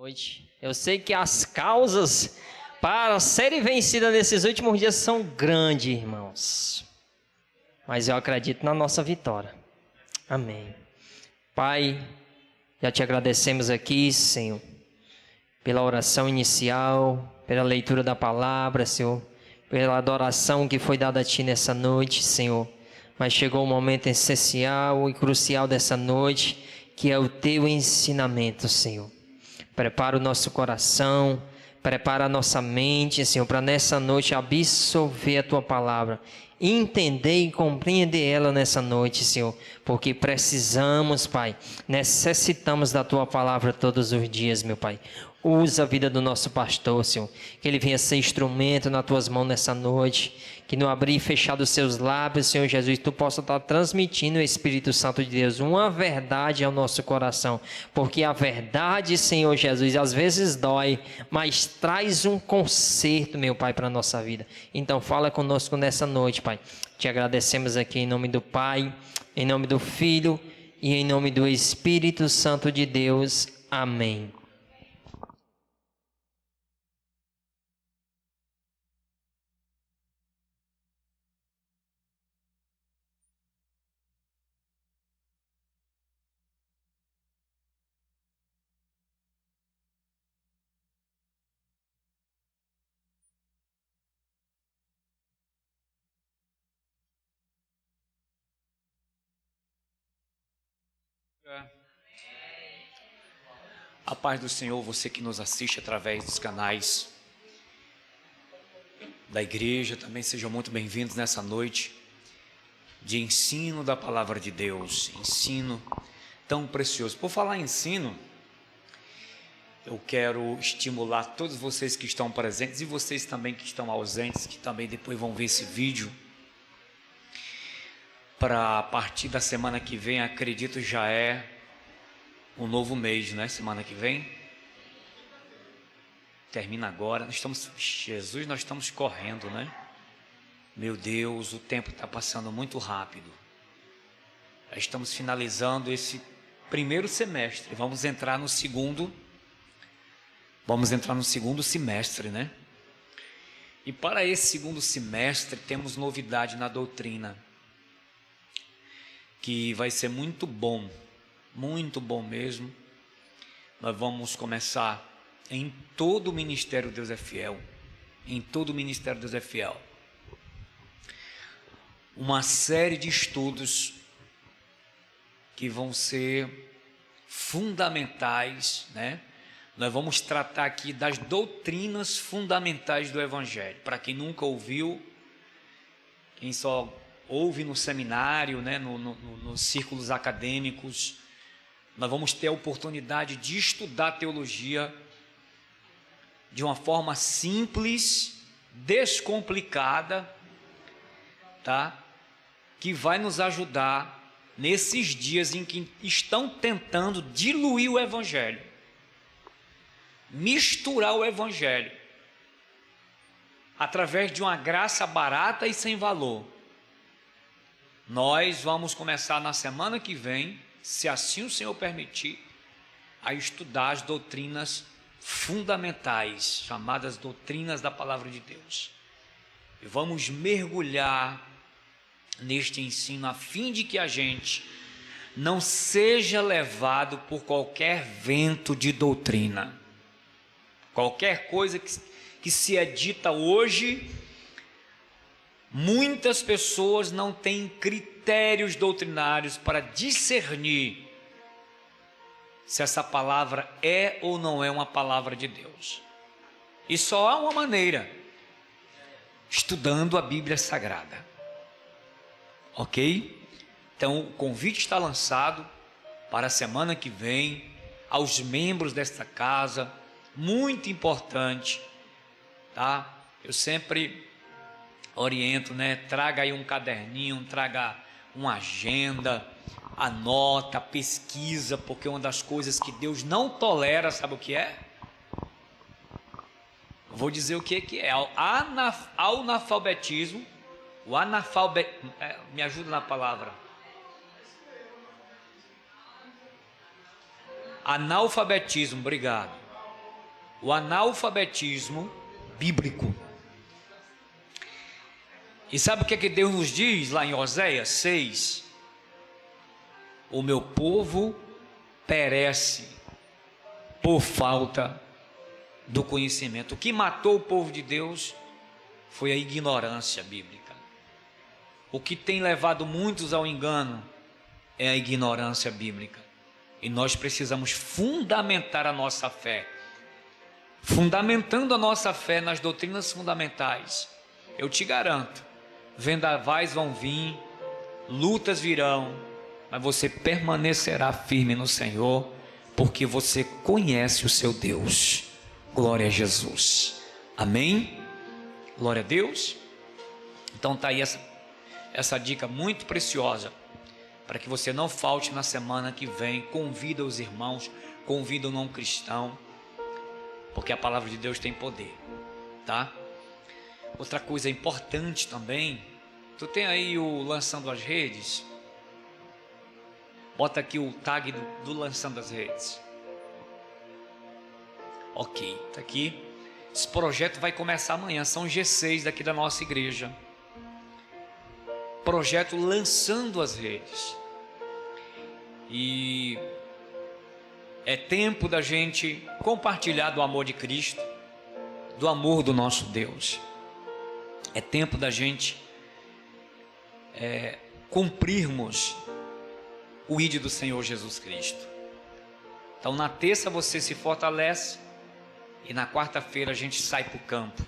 Noite. Eu sei que as causas para serem vencidas nesses últimos dias são grandes, irmãos. Mas eu acredito na nossa vitória. Amém. Pai, já te agradecemos aqui, Senhor, pela oração inicial, pela leitura da palavra, Senhor, pela adoração que foi dada a Ti nessa noite, Senhor. Mas chegou o momento essencial e crucial dessa noite, que é o Teu ensinamento, Senhor. Prepara o nosso coração, prepara a nossa mente, Senhor, para nessa noite absorver a Tua palavra, entender e compreender ela nessa noite, Senhor, porque precisamos, Pai, necessitamos da Tua palavra todos os dias, meu Pai. Usa a vida do nosso pastor, Senhor, que ele venha ser instrumento nas Tuas mãos nessa noite, que no abrir e fechar dos Seus lábios, Senhor Jesus, Tu possa estar transmitindo o Espírito Santo de Deus, uma verdade ao nosso coração, porque a verdade, Senhor Jesus, às vezes dói, mas traz um conserto, meu Pai, para a nossa vida. Então fala conosco nessa noite, Pai. Te agradecemos aqui em nome do Pai, em nome do Filho e em nome do Espírito Santo de Deus. Amém. A paz do Senhor, você que nos assiste através dos canais da igreja, também sejam muito bem-vindos nessa noite de ensino da palavra de Deus, ensino tão precioso. Por falar em ensino, eu quero estimular todos vocês que estão presentes e vocês também que estão ausentes, que também depois vão ver esse vídeo, para a partir da semana que vem, acredito já é um novo mês, né? Semana que vem termina agora. Nós estamos correndo, né? Meu Deus, o tempo está passando muito rápido. Já estamos finalizando esse primeiro semestre. Vamos entrar no segundo semestre, né? E para esse segundo semestre temos novidade na doutrina, que vai ser muito bom mesmo. Nós vamos começar em todo o Ministério Deus é Fiel, uma série de estudos que vão ser fundamentais, né? Nós vamos tratar aqui das doutrinas fundamentais do Evangelho. Para quem nunca ouviu, quem só ouve no seminário, né, nos círculos acadêmicos, nós vamos ter a oportunidade de estudar teologia de uma forma simples, descomplicada, tá? Que vai nos ajudar nesses dias em que estão tentando diluir o Evangelho, misturar o Evangelho, através de uma graça barata e sem valor. Nós vamos começar na semana que vem, se assim o Senhor permitir, a estudar as doutrinas fundamentais, chamadas doutrinas da palavra de Deus. E vamos mergulhar neste ensino a fim de que a gente não seja levado por qualquer vento de doutrina. Qualquer coisa que se é dita hoje, muitas pessoas não têm critérios doutrinários para discernir se essa palavra é ou não é uma palavra de Deus. E só há uma maneira: estudando a Bíblia Sagrada. Ok? Então o convite está lançado para a semana que vem, aos membros desta casa, muito importante, tá? Eu sempre oriento, né? Traga aí um caderninho, traga uma agenda, anota, pesquisa, porque uma das coisas que Deus não tolera, sabe o que é? Vou dizer o que é: analfabetismo. Me ajuda na palavra. Analfabetismo, obrigado. o analfabetismo bíblico. E sabe o que Deus nos diz lá em Oséias 6? O meu povo perece por falta do conhecimento. O que matou o povo de Deus foi a ignorância bíblica. O que tem levado muitos ao engano é a ignorância bíblica. E nós precisamos fundamentar a nossa fé. Fundamentando a nossa fé nas doutrinas fundamentais, eu te garanto, vendavais vão vir, lutas virão, mas você permanecerá firme no Senhor, porque você conhece o seu Deus. Glória a Jesus. Amém? Glória a Deus. Então está aí essa dica muito preciosa, para que você não falte na semana que vem. Convida os irmãos, convida o não cristão, porque a palavra de Deus tem poder, tá? Outra coisa importante também, tu tem aí o Lançando as Redes? Bota aqui o tag do Lançando as Redes. Ok, tá aqui. Esse projeto vai começar amanhã, são G6 daqui da nossa igreja. Projeto Lançando as Redes. E é tempo da gente compartilhar do amor de Cristo, do amor do nosso Deus. É tempo da gente cumprirmos o ID do Senhor Jesus Cristo. Então na terça você se fortalece e na quarta-feira a gente sai para o campo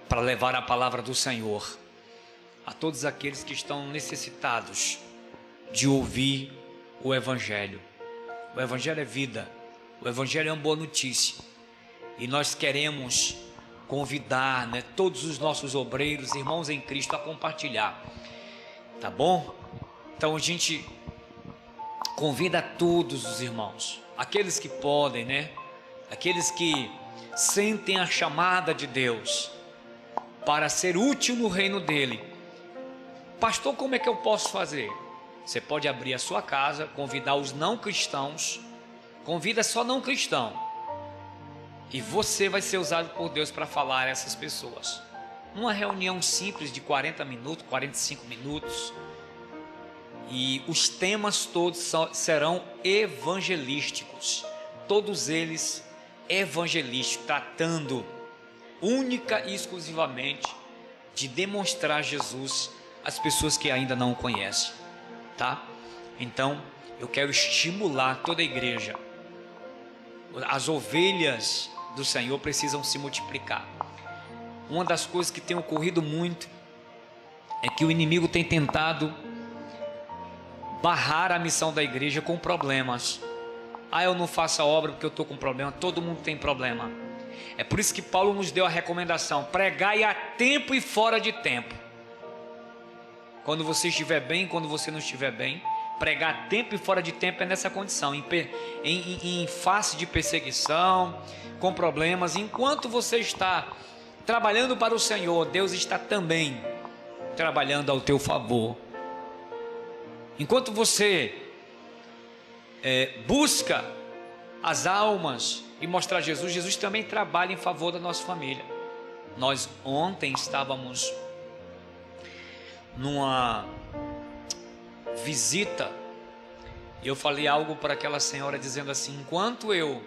para levar a palavra do Senhor a todos aqueles que estão necessitados de ouvir o Evangelho. O Evangelho é vida, o Evangelho é uma boa notícia, e nós queremos convidar, né, todos os nossos obreiros, irmãos em Cristo, a compartilhar, tá bom? Então a gente convida a todos os irmãos, aqueles que podem, né, aqueles que sentem a chamada de Deus para ser útil no reino dele. Pastor, como é que eu posso fazer? Você pode abrir a sua casa, convidar os não cristãos, convida só não cristão, e você vai ser usado por Deus para falar a essas pessoas. Uma reunião simples de 40 minutos, 45 minutos, e os temas todos serão evangelísticos, todos eles evangelísticos, tratando única e exclusivamente de demonstrar Jesus às pessoas que ainda não o conhecem, tá? Então eu quero estimular toda a igreja. As ovelhas do Senhor precisam se multiplicar. Uma das coisas que tem ocorrido muito é que o inimigo tem tentado barrar a missão da igreja com problemas. Eu não faço a obra porque eu estou com problema. Todo mundo tem problema. É por isso que Paulo nos deu a recomendação: pregai a tempo e fora de tempo. Quando você estiver bem, quando você não estiver bem. Pregar a tempo e fora de tempo é nessa condição, em face de perseguição, com problemas. Enquanto você está trabalhando para o Senhor, Deus está também trabalhando ao teu favor. Enquanto você busca as almas e mostrar Jesus, Jesus também trabalha em favor da nossa família. Nós ontem estávamos numa visita, e eu falei algo para aquela senhora dizendo assim: enquanto eu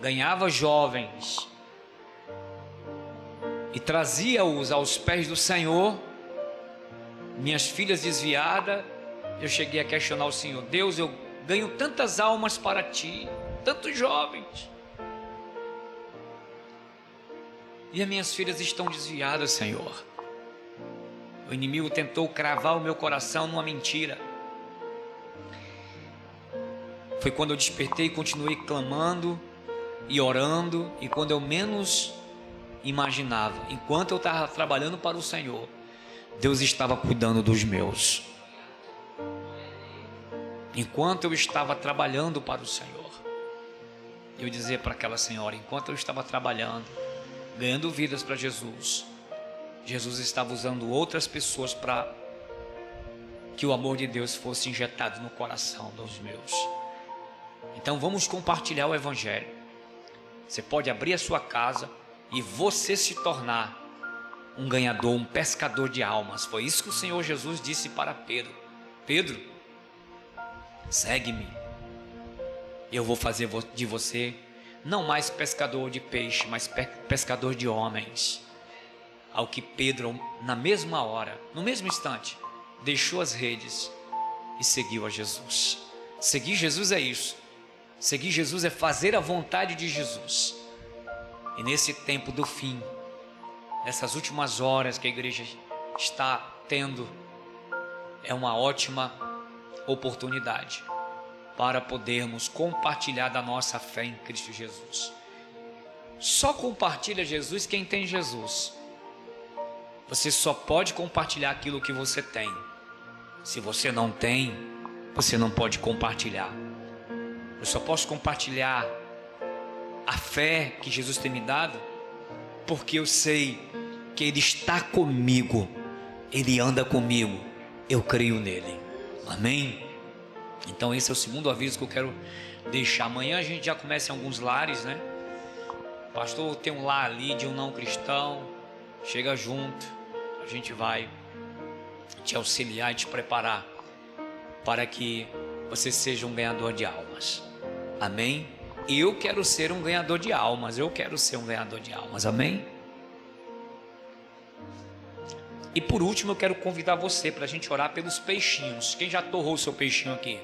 ganhava jovens e trazia-os aos pés do Senhor, minhas filhas desviadas, eu cheguei a questionar o Senhor: Deus, eu ganho tantas almas para ti, tantos jovens, e as minhas filhas estão desviadas, Senhor. O inimigo tentou cravar o meu coração numa mentira. Foi quando eu despertei e continuei clamando e orando, e quando eu menos imaginava, enquanto eu estava trabalhando para o Senhor, Deus estava cuidando dos meus. Enquanto eu estava trabalhando para o Senhor, eu dizia para aquela senhora: enquanto eu estava trabalhando, ganhando vidas para Jesus, Jesus estava usando outras pessoas para que o amor de Deus fosse injetado no coração dos meus. Então vamos compartilhar o Evangelho. Você pode abrir a sua casa e você se tornar um ganhador, um pescador de almas. Foi isso que o Senhor Jesus disse para Pedro: Pedro, segue-me, eu vou fazer de você não mais pescador de peixe, mas pescador de homens. Ao que Pedro, na mesma hora, no mesmo instante, deixou as redes e seguiu a Jesus. Seguir Jesus é isso. Seguir Jesus é fazer a vontade de Jesus. E nesse tempo do fim, essas últimas horas que a igreja está tendo, é uma ótima oportunidade para podermos compartilhar da nossa fé em Cristo Jesus. Só compartilha Jesus quem tem Jesus. Você só pode compartilhar aquilo que você tem. Se você não tem, você não pode compartilhar. Eu só posso compartilhar a fé que Jesus tem me dado, porque eu sei que Ele está comigo, Ele anda comigo, eu creio nele. Amém? Então esse é o segundo aviso que eu quero deixar. Amanhã a gente já começa em alguns lares, né? Pastor, tem um lar ali de um não cristão, chega junto, a gente vai te auxiliar e te preparar para que você seja um ganhador de almas. Amém? Eu quero ser um ganhador de almas. Eu quero ser um ganhador de almas. Amém? E por último eu quero convidar você para a gente orar pelos peixinhos. Quem já torrou o seu peixinho aqui?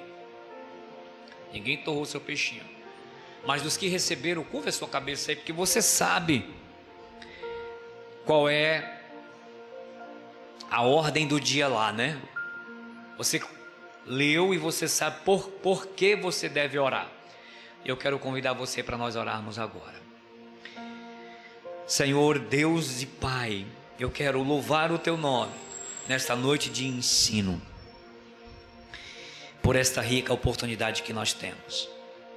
Ninguém torrou o seu peixinho. Mas dos que receberam, curva a sua cabeça aí, porque você sabe qual é a ordem do dia lá, né? Você leu e você sabe por que você deve orar. Eu quero convidar você para nós orarmos agora. Senhor Deus e Pai, eu quero louvar o Teu nome nesta noite de ensino, por esta rica oportunidade que nós temos.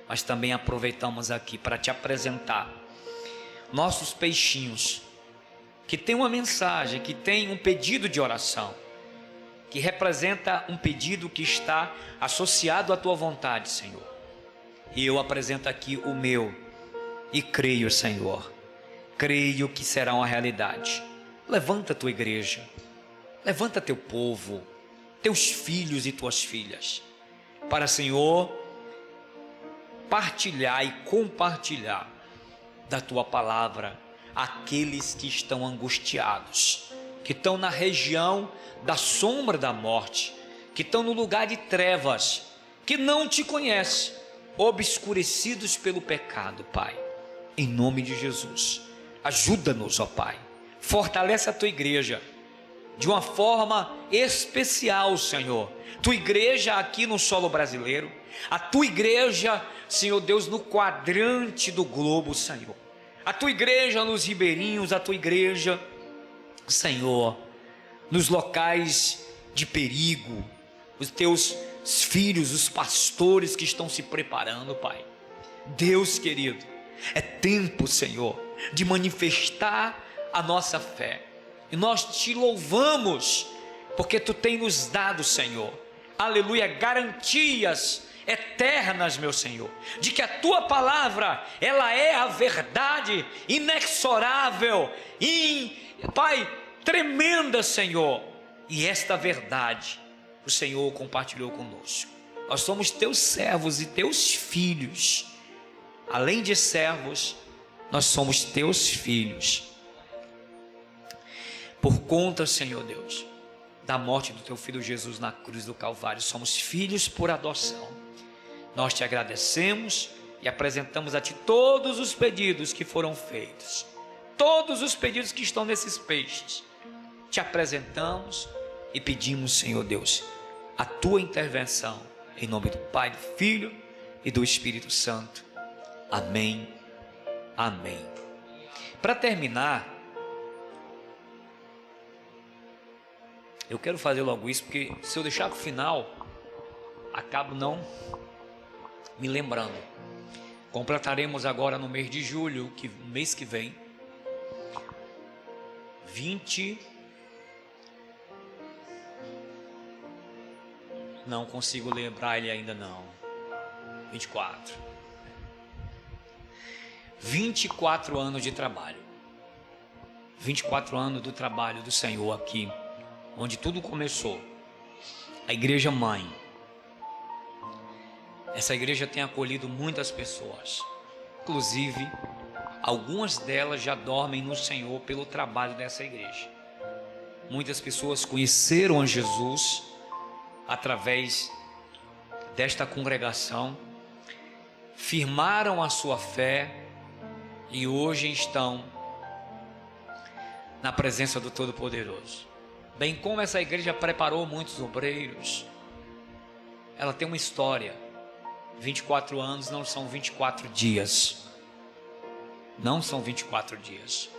Mas também aproveitamos aqui para Te apresentar nossos peixinhos, que tem uma mensagem, que tem um pedido de oração, que representa um pedido que está associado à Tua vontade, Senhor. E eu apresento aqui o meu, e creio, Senhor, creio que será uma realidade. Levanta a Tua igreja, levanta Teu povo, Teus filhos e Tuas filhas, para, Senhor, partilhar e compartilhar da Tua palavra aqueles que estão angustiados, que estão na região da sombra da morte, que estão no lugar de trevas, que não Te conhecem, obscurecidos pelo pecado, Pai. Em nome de Jesus, ajuda-nos, ó Pai, fortalece a Tua igreja de uma forma especial, Senhor. Tua igreja aqui no solo brasileiro, a Tua igreja, Senhor Deus, no quadrante do globo, Senhor, a Tua igreja nos ribeirinhos, a Tua igreja, Senhor, nos locais de perigo, os Teus filhos, os pastores que estão se preparando, Pai. Deus querido, é tempo, Senhor, de manifestar a nossa fé, e nós Te louvamos, porque Tu tem nos dado, Senhor, aleluia, garantias eternas, meu Senhor, de que a Tua palavra, ela é a verdade inexorável, Pai, tremenda, Senhor, e esta verdade o Senhor compartilhou conosco. Nós somos Teus servos e Teus filhos. Além de servos, nós somos Teus filhos. Por conta, Senhor Deus, da morte do Teu Filho Jesus na cruz do Calvário, somos filhos por adoção. Nós Te agradecemos e apresentamos a Ti todos os pedidos que foram feitos, todos os pedidos que estão nesses peixes. Te apresentamos e pedimos, Senhor Deus, a Tua intervenção, em nome do Pai, do Filho e do Espírito Santo. Amém, amém. Para terminar, eu quero fazer logo isso, porque se eu deixar para o final, acabo não me lembrando. Completaremos agora no mês de julho, no mês que vem, 20. Não consigo lembrar ele ainda não. 24. 24 anos de trabalho. 24 anos do trabalho do Senhor aqui, onde tudo começou. A igreja mãe. Essa igreja tem acolhido muitas pessoas. Inclusive, algumas delas já dormem no Senhor pelo trabalho dessa igreja. Muitas pessoas conheceram a Jesus através desta congregação, firmaram a sua fé e hoje estão na presença do Todo-Poderoso. Bem como essa igreja preparou muitos obreiros, ela tem uma história. 24 anos não são 24 dias. Não são 24 dias.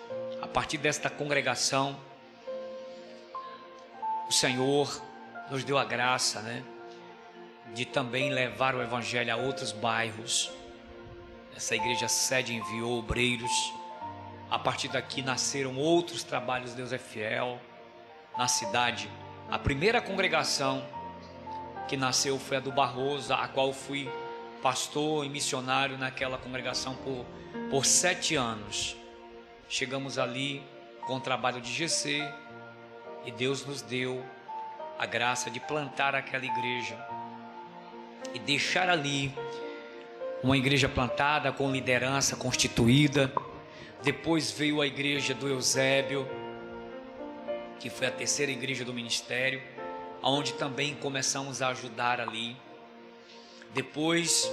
A partir desta congregação, o Senhor nos deu a graça, de também levar o evangelho a outros bairros. Essa igreja sede enviou obreiros. A partir daqui nasceram outros trabalhos. Deus é fiel. Na cidade, a primeira congregação que nasceu foi a do Barroso, a qual fui pastor e missionário naquela congregação por 7 anos. Chegamos ali com o trabalho de GC e Deus nos deu a graça de plantar aquela igreja e deixar ali uma igreja plantada com liderança constituída. Depois veio a igreja do Eusébio, que foi a terceira igreja do ministério, onde também começamos a ajudar ali. Depois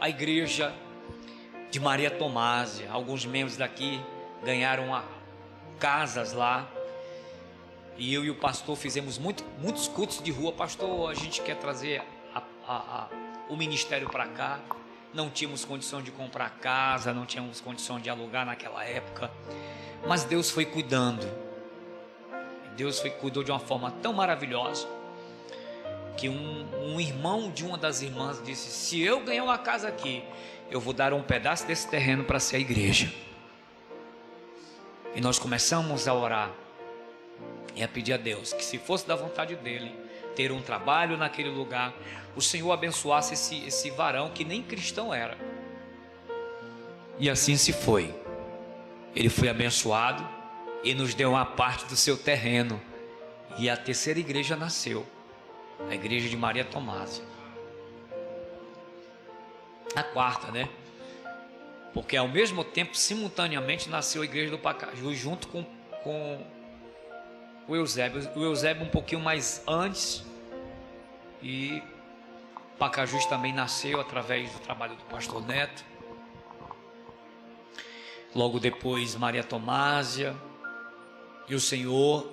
a igreja de Maria Tomásia. Alguns membros daqui ganharam casas lá, e eu e o pastor fizemos muitos cultos de rua. Pastor, a gente quer trazer o ministério para cá. Não tínhamos condição de comprar casa, não tínhamos condição de alugar naquela época, mas Deus foi cuidando. Deus cuidou de uma forma tão maravilhosa, que um irmão de uma das irmãs disse: se eu ganhar uma casa aqui, eu vou dar um pedaço desse terreno para ser a igreja. E nós começamos a orar e a pedir a Deus que, se fosse da vontade dele ter um trabalho naquele lugar, o Senhor abençoasse esse varão que nem cristão era. E assim se foi. Ele foi abençoado e nos deu uma parte do seu terreno, e a terceira igreja nasceu, a igreja de Maria Tomásia. A quarta, porque ao mesmo tempo, simultaneamente, nasceu a igreja do Pacaju junto com o Eusébio. O Eusébio um pouquinho mais antes, e Pacajus também nasceu através do trabalho do pastor Neto. Logo depois Maria Tomásia, e o Senhor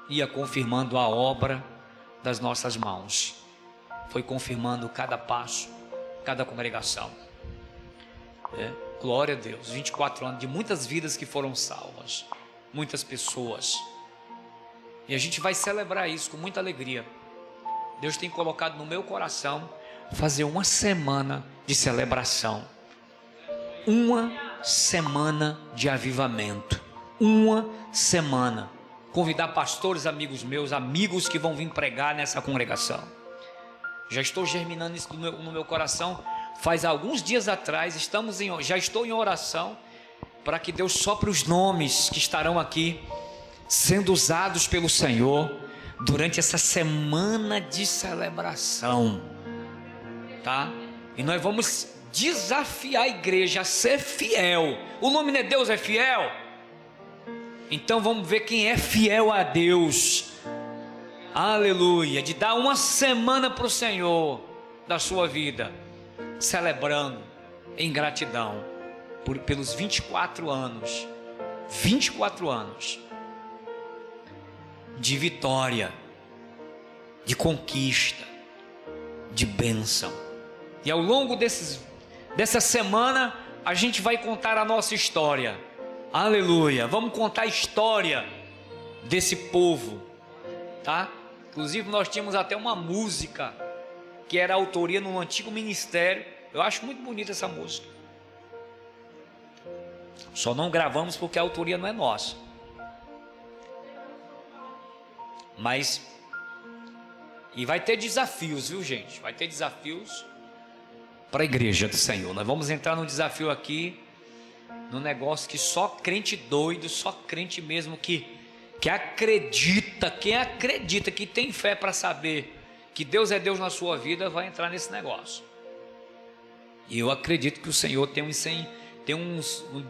ia confirmando a obra das nossas mãos. Foi confirmando cada passo, cada congregação. Glória a Deus. 24 anos de muitas vidas que foram salvas, muitas pessoas. E a gente vai celebrar isso com muita alegria. Deus tem colocado no meu coração fazer uma semana de celebração, uma semana de avivamento, uma semana. Convidar pastores, amigos meus, amigos que vão vir pregar nessa congregação. Já estou germinando isso no meu coração. Faz alguns dias atrás, já estou em oração para que Deus sopre os nomes que estarão aqui sendo usados pelo Senhor durante essa semana de celebração, tá? E nós vamos desafiar a igreja a ser fiel. O nome de Deus é fiel. Então vamos ver quem é fiel a Deus. Aleluia. De dar uma semana para o Senhor da sua vida, celebrando em gratidão pelos 24 anos. 24 anos de vitória, de conquista, de bênção. E ao longo dessa semana, a gente vai contar a nossa história. Aleluia. Vamos contar a história desse povo, tá? Inclusive nós tínhamos até uma música que era autoria no antigo ministério. Eu acho muito bonita essa música. Só não gravamos porque a autoria não é nossa. Mas, e vai ter desafios, viu, gente? Vai ter desafios para a igreja do Senhor. Nós vamos entrar num desafio aqui no negócio que só crente doido, só crente mesmo que acredita, quem acredita, que tem fé para saber que Deus é Deus na sua vida, vai entrar nesse negócio. E eu acredito que o Senhor tem um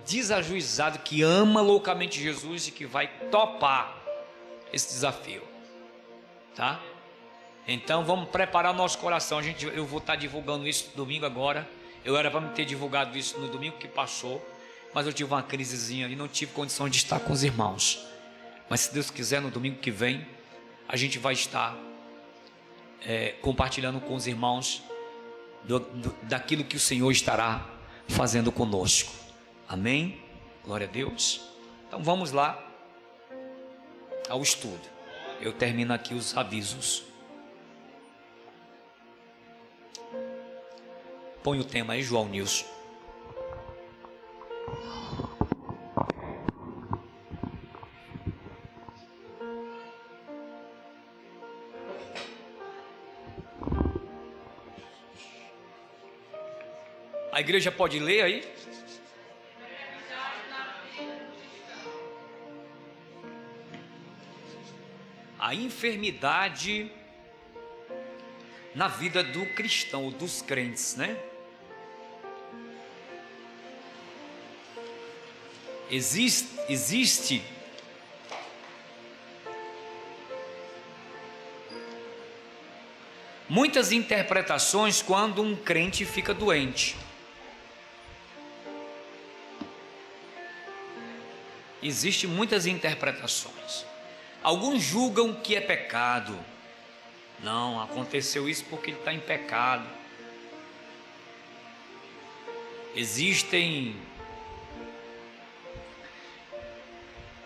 desajuizado que ama loucamente Jesus e que vai topar esse desafio, tá? Então vamos preparar o nosso coração. Eu vou estar divulgando isso domingo agora. Eu era para me ter divulgado isso no domingo que passou, mas eu tive uma crisezinha e não tive condição de estar com os irmãos. Mas se Deus quiser, no domingo que vem a gente vai estar compartilhando com os irmãos daquilo que o Senhor estará fazendo conosco. Amém? Glória a Deus. Então vamos lá ao estudo. Eu termino aqui os avisos. Põe o tema aí, João Nilson. A igreja pode ler aí? A enfermidade na vida do cristão, ou dos crentes, né? Existe muitas interpretações quando um crente fica doente. Existem muitas interpretações. Alguns julgam que é pecado. Não, aconteceu isso porque ele está em pecado. Existem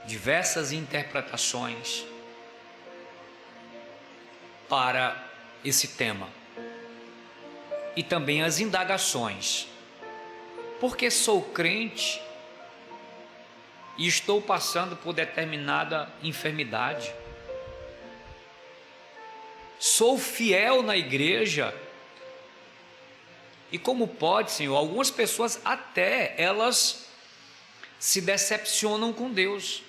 diversas interpretações para esse tema. E também as indagações. Porque sou crente e estou passando por determinada enfermidade. Sou fiel na igreja. E como pode, Senhor? Algumas pessoas até elas se decepcionam com Deus.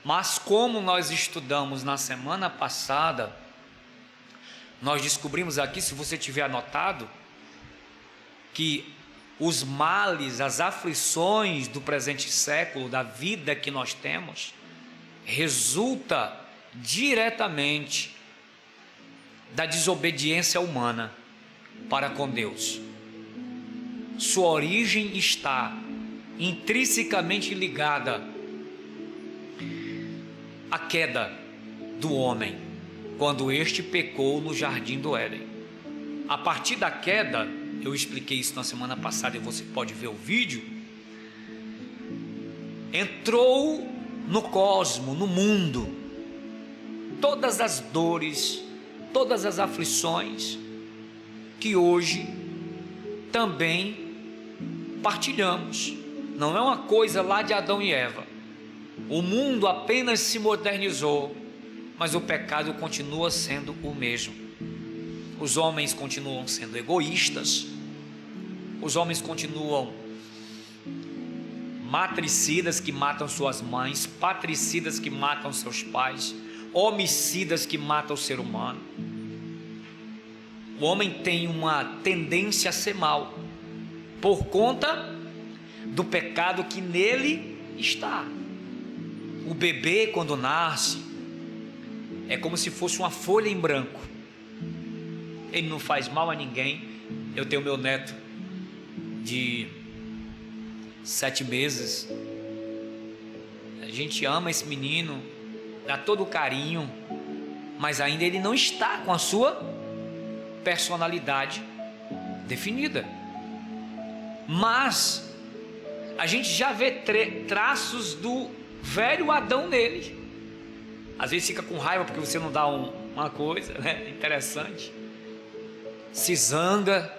Mas como nós estudamos na semana passada, nós descobrimos aqui, se você tiver anotado, que os males, as aflições do presente século, da vida que nós temos, resulta diretamente da desobediência humana para com Deus. Sua origem está intrinsecamente ligada à queda do homem, quando este pecou no jardim do Éden. A partir da queda, eu expliquei isso na semana passada e você pode ver o vídeo, entrou no cosmo, no mundo, todas as dores, todas as aflições que hoje também partilhamos. Não é uma coisa lá de Adão e Eva. O mundo apenas se modernizou, mas o pecado continua sendo o mesmo. Os homens continuam sendo egoístas, os homens continuam matricidas que matam suas mães, patricidas que matam seus pais, homicidas que matam o ser humano. O homem tem uma tendência a ser mau por conta do pecado que nele está. O bebê, quando nasce, é como se fosse uma folha em branco. Ele não faz mal a ninguém. Eu tenho meu neto de 7 meses. A gente ama esse menino, dá todo o carinho, mas ainda ele não está com a sua personalidade definida. Mas a gente já vê traços do velho Adão nele. Às vezes fica com raiva porque você não dá uma coisa, né, interessante, se zanga.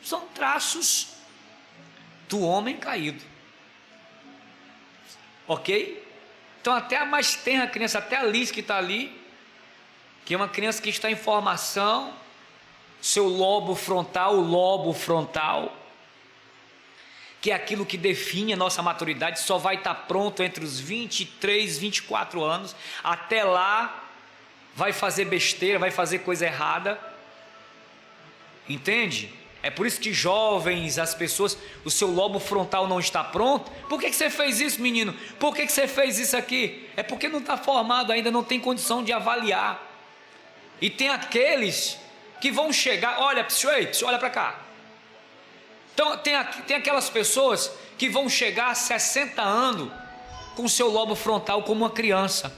São traços do homem caído, ok? Então até a mais tenra criança, até a Liz que está ali, que é uma criança que está em formação, seu lobo frontal, que é aquilo que define a nossa maturidade, só vai estar pronto entre os 23, 24 anos. Até lá, vai fazer besteira, vai fazer coisa errada. Entende? É por isso que jovens, as pessoas, o seu lobo frontal não está pronto. Por que você fez isso, menino? Por que você fez isso aqui? É porque não está formado ainda, não tem condição de avaliar. E tem aqueles que vão chegar, olha para cá. Então tem aquelas pessoas que vão chegar a 60 anos com o seu lobo frontal como uma criança.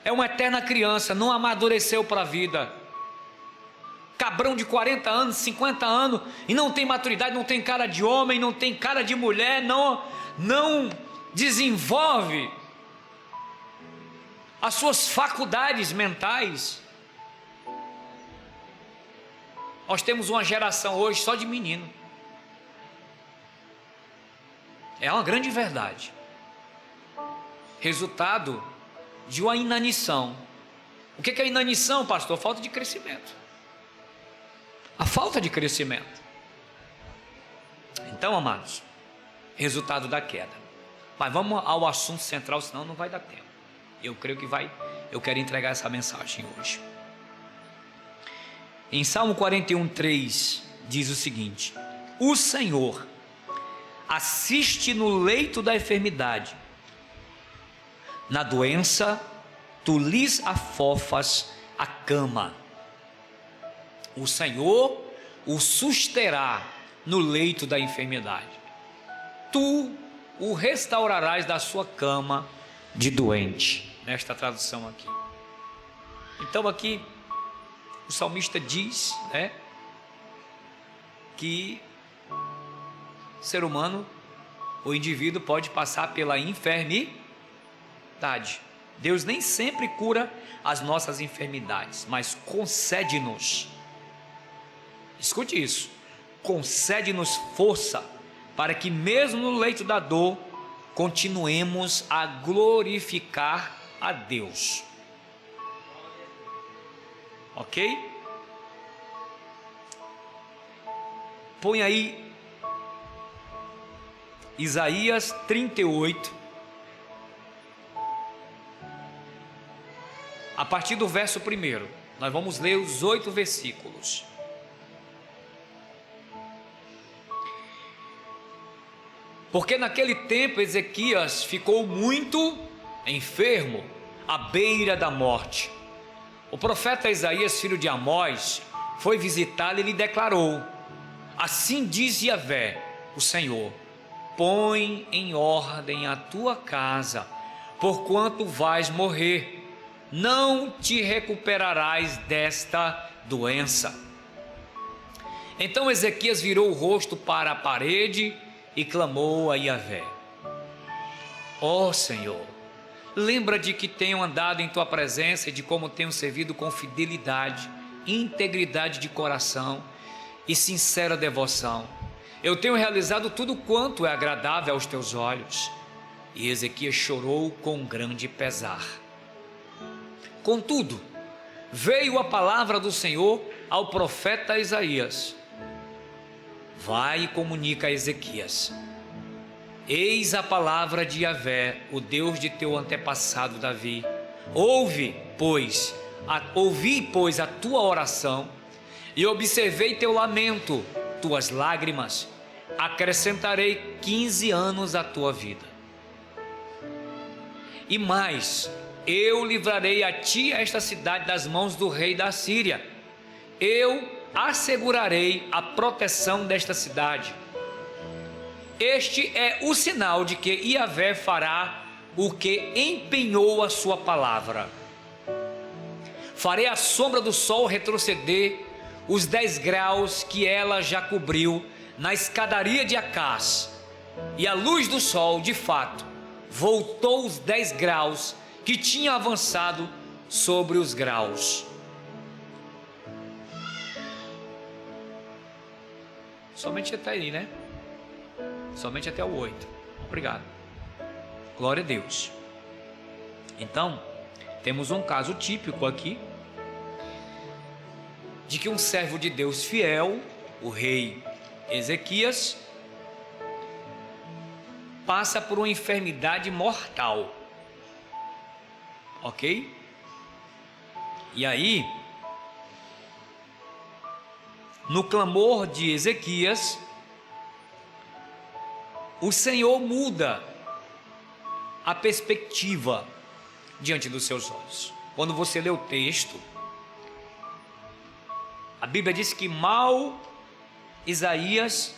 É uma eterna criança, não amadureceu para a vida. Cabrão de 40 anos, 50 anos, e não tem maturidade, não tem cara de homem, não tem cara de mulher, não desenvolve as suas faculdades mentais. Nós temos uma geração hoje só de menino. É uma grande verdade. Resultado de uma inanição. O que é inanição, pastor? Falta de crescimento. A falta de crescimento. Então, amados, resultado da queda. Mas vamos ao assunto central, senão não vai dar tempo. Eu creio que vai. Eu quero entregar essa mensagem hoje. Em Salmo 41:3 diz o seguinte: o Senhor assiste no leito da enfermidade, na doença tu lhes afofas a cama. O Senhor o susterá no leito da enfermidade. Tu o restaurarás da sua cama de doente. Nesta tradução aqui. Então aqui o salmista diz, que o ser humano, o indivíduo pode passar pela enfermidade. Deus nem sempre cura as nossas enfermidades, mas concede-nos, escute isso, concede-nos força para que mesmo no leito da dor continuemos a glorificar a Deus. Ok? Põe aí Isaías 38, a partir do verso 1. Nós vamos ler os 8 versículos. Porque naquele tempo Ezequias ficou muito enfermo, à beira da morte. O profeta Isaías, filho de Amós, foi visitá-lo e lhe declarou: assim diz Yahvé, o Senhor: põe em ordem a tua casa, porquanto vais morrer, não te recuperarás desta doença. Então Ezequias virou o rosto para a parede e clamou a Yahvé: ó Senhor, lembra de que tenho andado em tua presença e de como tenho servido com fidelidade, integridade de coração e sincera devoção. Eu tenho realizado tudo quanto é agradável aos teus olhos. E Ezequias chorou com grande pesar. Contudo, veio a palavra do Senhor ao profeta Isaías: vai e comunica a Ezequias: eis a palavra de Yahvé, o Deus de teu antepassado Davi. Ouvi, pois, a tua oração, e observei teu lamento, tuas lágrimas. Acrescentarei 15 anos à tua vida. E mais, eu livrarei a ti esta cidade das mãos do rei da Síria. Eu assegurarei a proteção desta cidade. Este é o sinal de que Yahvé fará o que empenhou a sua palavra. Farei a sombra do sol retroceder os 10 graus que ela já cobriu na escadaria de Acás, e a luz do sol, de fato, voltou os 10 graus que tinha avançado sobre os graus. Somente até aí, né? Somente até o 8. Obrigado. Glória a Deus. Então, temos um caso típico aqui de que um servo de Deus fiel, o rei Ezequias, passa por uma enfermidade mortal. Ok? E aí, no clamor de Ezequias, o Senhor muda a perspectiva diante dos seus olhos. Quando você lê o texto, a Bíblia diz que mal Isaías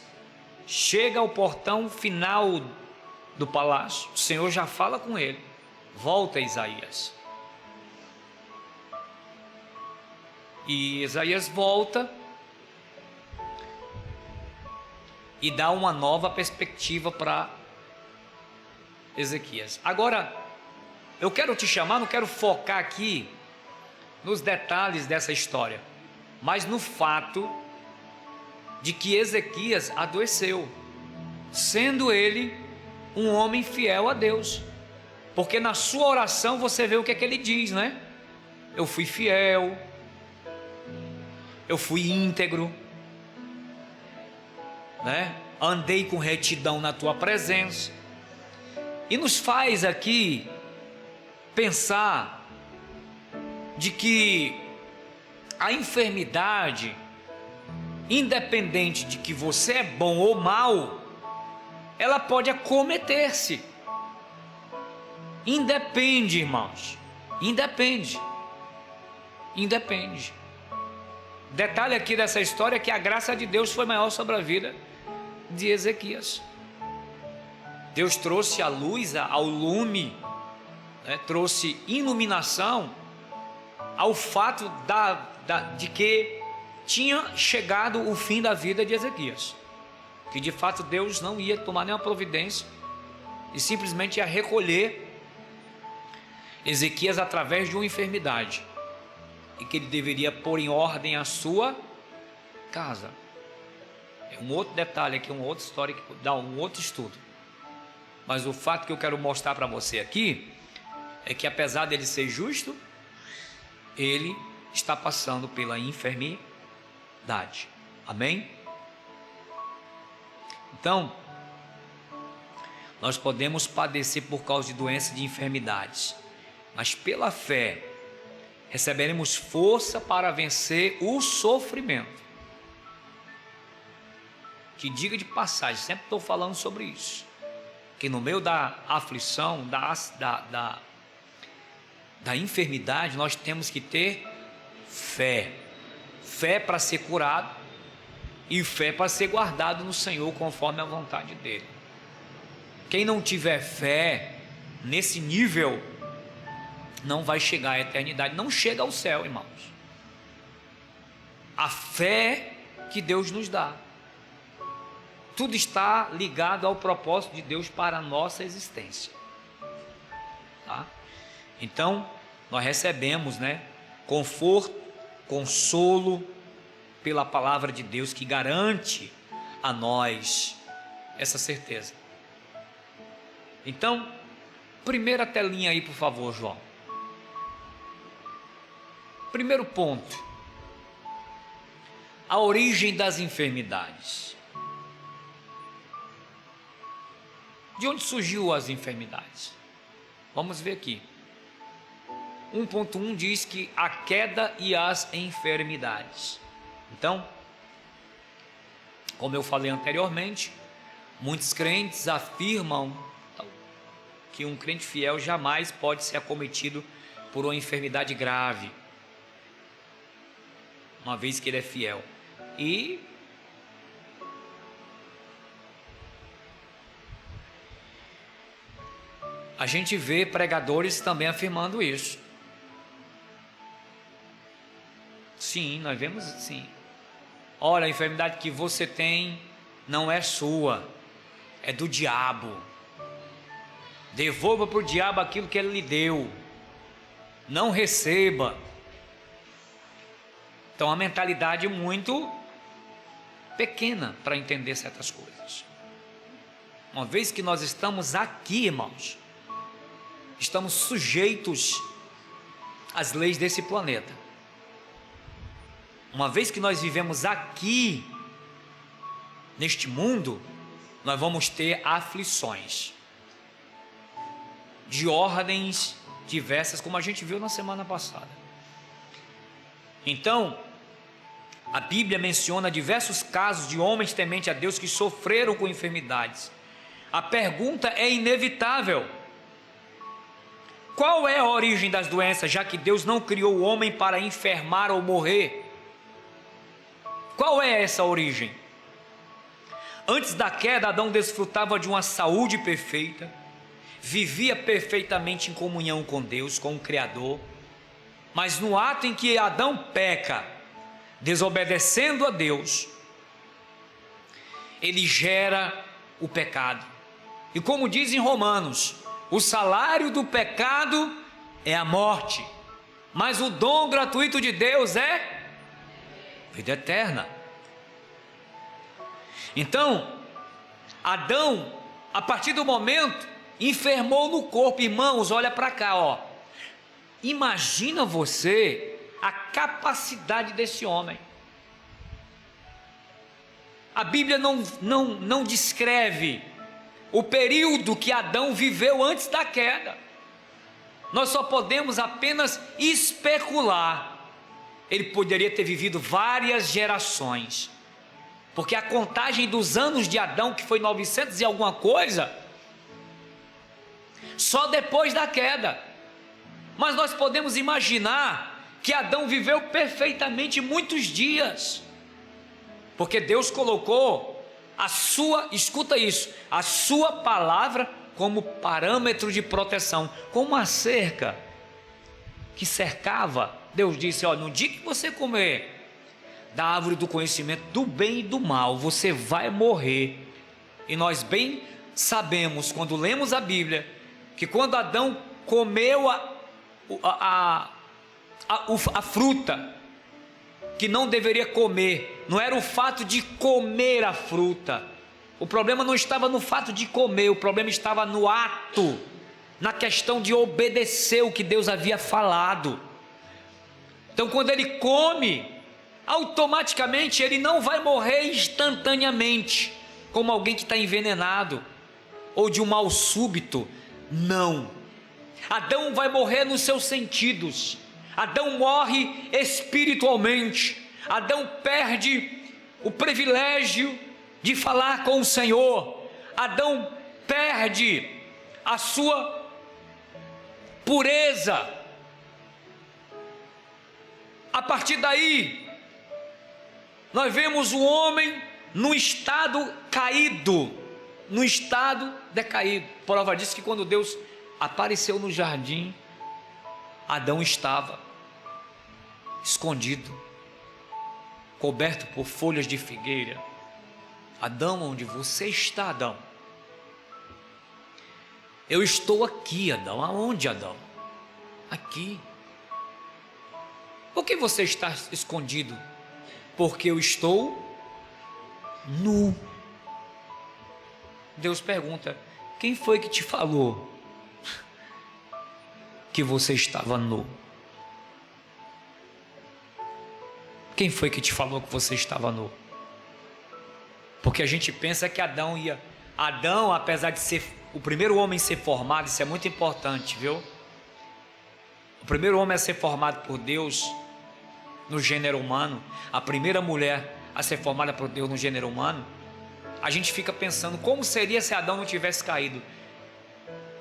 chega ao portão final do palácio, o Senhor já fala com ele: volta, Isaías. E Isaías volta e dá uma nova perspectiva para Ezequias. Agora, eu quero te chamar, não quero focar aqui nos detalhes dessa história, mas no fato de que Ezequias adoeceu, sendo ele um homem fiel a Deus. Porque na sua oração você vê o que é que ele diz, né? Eu fui fiel, eu fui íntegro, né? Andei com retidão na tua presença. E nos faz aqui pensar de que a enfermidade, independente de que você é bom ou mal, ela pode acometer-se. Independe, irmãos. Independe. Detalhe aqui dessa história é que a graça de Deus foi maior sobre a vida de Ezequias. Deus trouxe a luz ao lume, né? Trouxe iluminação ao fato de que tinha chegado o fim da vida de Ezequias. Que de fato Deus não ia tomar nenhuma providência e simplesmente ia recolher Ezequias através de uma enfermidade, e que ele deveria pôr em ordem a sua casa. É um outro detalhe aqui, uma outra história que dá um outro estudo. Mas o fato que eu quero mostrar para você aqui é que, apesar dele ser justo, ele está passando pela enfermidade. Amém? Então, nós podemos padecer por causa de doenças e de enfermidades, mas pela fé receberemos força para vencer o sofrimento. Que diga de passagem, sempre estou falando sobre isso, que no meio da aflição, da enfermidade, nós temos que ter fé para ser curado e fé para ser guardado no Senhor conforme a vontade dele. Quem não tiver fé nesse nível não vai chegar à eternidade, não chega ao céu, irmãos. A fé que Deus nos dá, tudo está ligado ao propósito de Deus para a nossa existência, tá? Então nós recebemos, né, conforto, consolo pela palavra de Deus, que garante a nós essa certeza. Então, primeira telinha aí, por favor, João. Primeiro ponto: a origem das enfermidades. De onde surgiu as enfermidades? Vamos ver aqui. 1.1 diz que a queda e as enfermidades. Então, como eu falei anteriormente, muitos crentes afirmam que um crente fiel jamais pode ser acometido por uma enfermidade grave, uma vez que ele é fiel. E a gente vê pregadores também afirmando isso. Sim, nós vemos sim. Olha, a enfermidade que você tem não é sua, é do diabo. Devolva para o diabo aquilo que ele lhe deu. Não receba. Então, a mentalidade muito pequena para entender certas coisas. Uma vez que nós estamos aqui, irmãos, estamos sujeitos às leis desse planeta. Uma vez que nós vivemos aqui, neste mundo, nós vamos ter aflições. de ordens diversas, como a gente viu na semana passada. Então, a Bíblia menciona diversos casos de homens tementes a Deus que sofreram com enfermidades. A pergunta é inevitável: qual é a origem das doenças, já que Deus não criou o homem para enfermar ou morrer? Qual é essa origem? Antes da queda, Adão desfrutava de uma saúde perfeita, vivia perfeitamente em comunhão com Deus, com o Criador, mas no ato em que Adão peca, desobedecendo a Deus, ele gera o pecado. E como diz em Romanos, o salário do pecado é a morte, mas o dom gratuito de Deus é vida eterna. Então, Adão, a partir do momento, enfermou no corpo. Irmãos, olha para cá, ó. Imagina você a capacidade desse homem. A Bíblia não descreve o período que Adão viveu antes da queda. Nós só podemos apenas especular. Ele poderia ter vivido várias gerações, porque a contagem dos anos de Adão, que foi 900 e alguma coisa, só depois da queda. Mas nós podemos imaginar que Adão viveu perfeitamente muitos dias, porque Deus colocou a sua, escuta isso, a sua palavra como parâmetro de proteção, como uma cerca que cercava. Deus disse: ó, no dia que você comer da árvore do conhecimento do bem e do mal, você vai morrer. E nós bem sabemos, quando lemos a Bíblia, que quando Adão comeu a fruta que não deveria comer, não era o fato de comer a fruta, o problema não estava no fato de comer, o problema estava no ato, na questão de obedecer o que Deus havia falado. Então, quando ele come, automaticamente ele não vai morrer instantaneamente, como alguém que está envenenado, ou de um mal súbito. Não, Adão vai morrer nos seus sentidos. Adão morre espiritualmente. Adão perde o privilégio de falar com o Senhor. Adão perde a sua pureza. A partir daí, nós vemos o homem num estado caído, num estado decaído. Prova disso que quando Deus apareceu no jardim, Adão estava escondido, coberto por folhas de figueira. Adão, onde você está, Adão? Eu estou aqui, Adão. Aonde, Adão? Aqui. Por que você está escondido? Porque eu estou nu. Deus pergunta: quem foi que te falou que você estava nu? Quem foi que te falou que você estava nu? Porque a gente pensa que Adão, apesar de ser o primeiro homem a ser formado, isso é muito importante, viu? O primeiro homem a ser formado por Deus no gênero humano, a primeira mulher a ser formada por Deus no gênero humano, a gente fica pensando como seria se Adão não tivesse caído.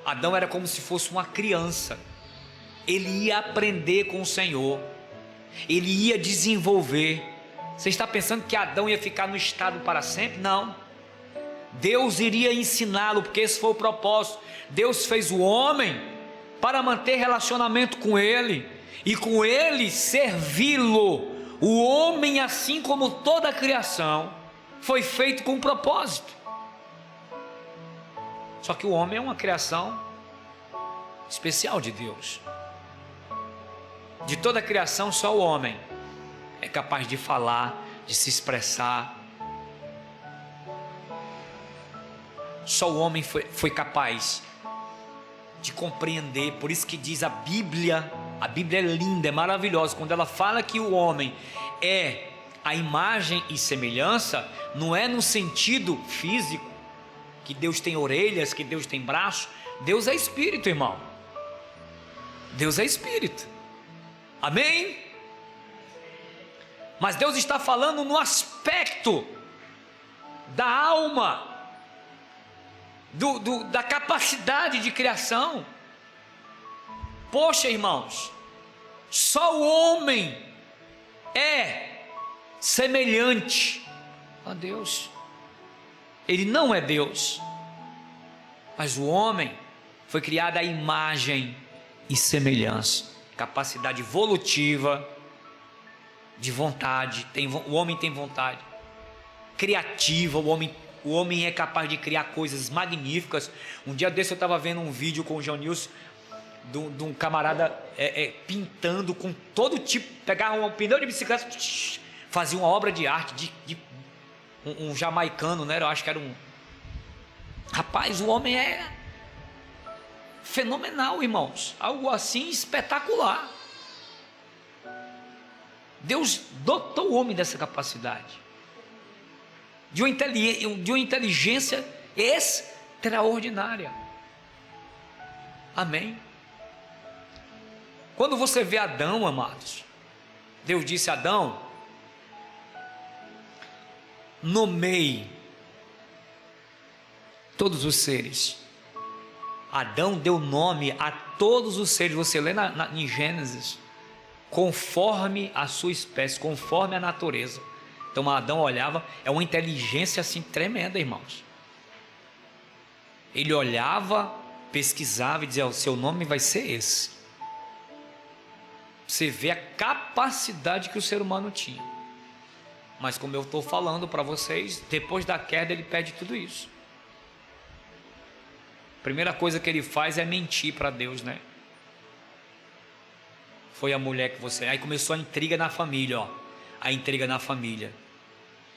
Adão era como se fosse uma criança. Ele ia aprender com o Senhor, ele ia desenvolver. Você está pensando que Adão ia ficar no estado para sempre? Não. Deus iria ensiná-lo, porque esse foi o propósito. Deus fez o homem para manter relacionamento com ele e com ele servi-lo. O homem, assim como toda a criação, foi feito com um propósito. Só que o homem é uma criação especial de Deus. De toda a criação, só o homem é capaz de falar, de se expressar. Só o homem foi capaz de compreender. Por isso que diz a Bíblia é linda, é maravilhosa. Quando ela fala que o homem é a imagem e semelhança, não é no sentido físico, que Deus tem orelhas, que Deus tem braço. Deus é espírito, irmão. Deus é espírito. Amém? Mas Deus está falando no aspecto da alma, da capacidade de criação. Poxa, irmãos, só o homem é semelhante a Deus. Ele não é Deus, mas o homem foi criado à imagem e semelhança, capacidade evolutiva, de vontade. O homem tem vontade criativa. O homem é capaz de criar coisas magníficas. Um dia desse eu estava vendo um vídeo com o Johnilson de um camarada pintando com todo tipo, pegava um pneu de bicicleta, fazia uma obra de arte de um jamaicano, né? Eu acho que era um rapaz. O homem é fenomenal, irmãos, algo assim espetacular. Deus dotou o homem dessa capacidade, de uma inteligência extraordinária. Amém? Quando você vê Adão, amados, Deus disse a Adão: nomeie todos os seres. Adão deu nome a todos os seres. Você lê em Gênesis, conforme a sua espécie, conforme a natureza. Então Adão olhava, é uma inteligência assim tremenda, irmãos. Ele olhava, pesquisava e dizia: o seu nome vai ser esse. Você vê a capacidade que o ser humano tinha. Mas como eu estou falando para vocês, depois da queda ele perde tudo isso. A primeira coisa que ele faz é mentir para Deus, né? Foi a mulher que você... Aí começou a intriga na família, ó. A intriga na família.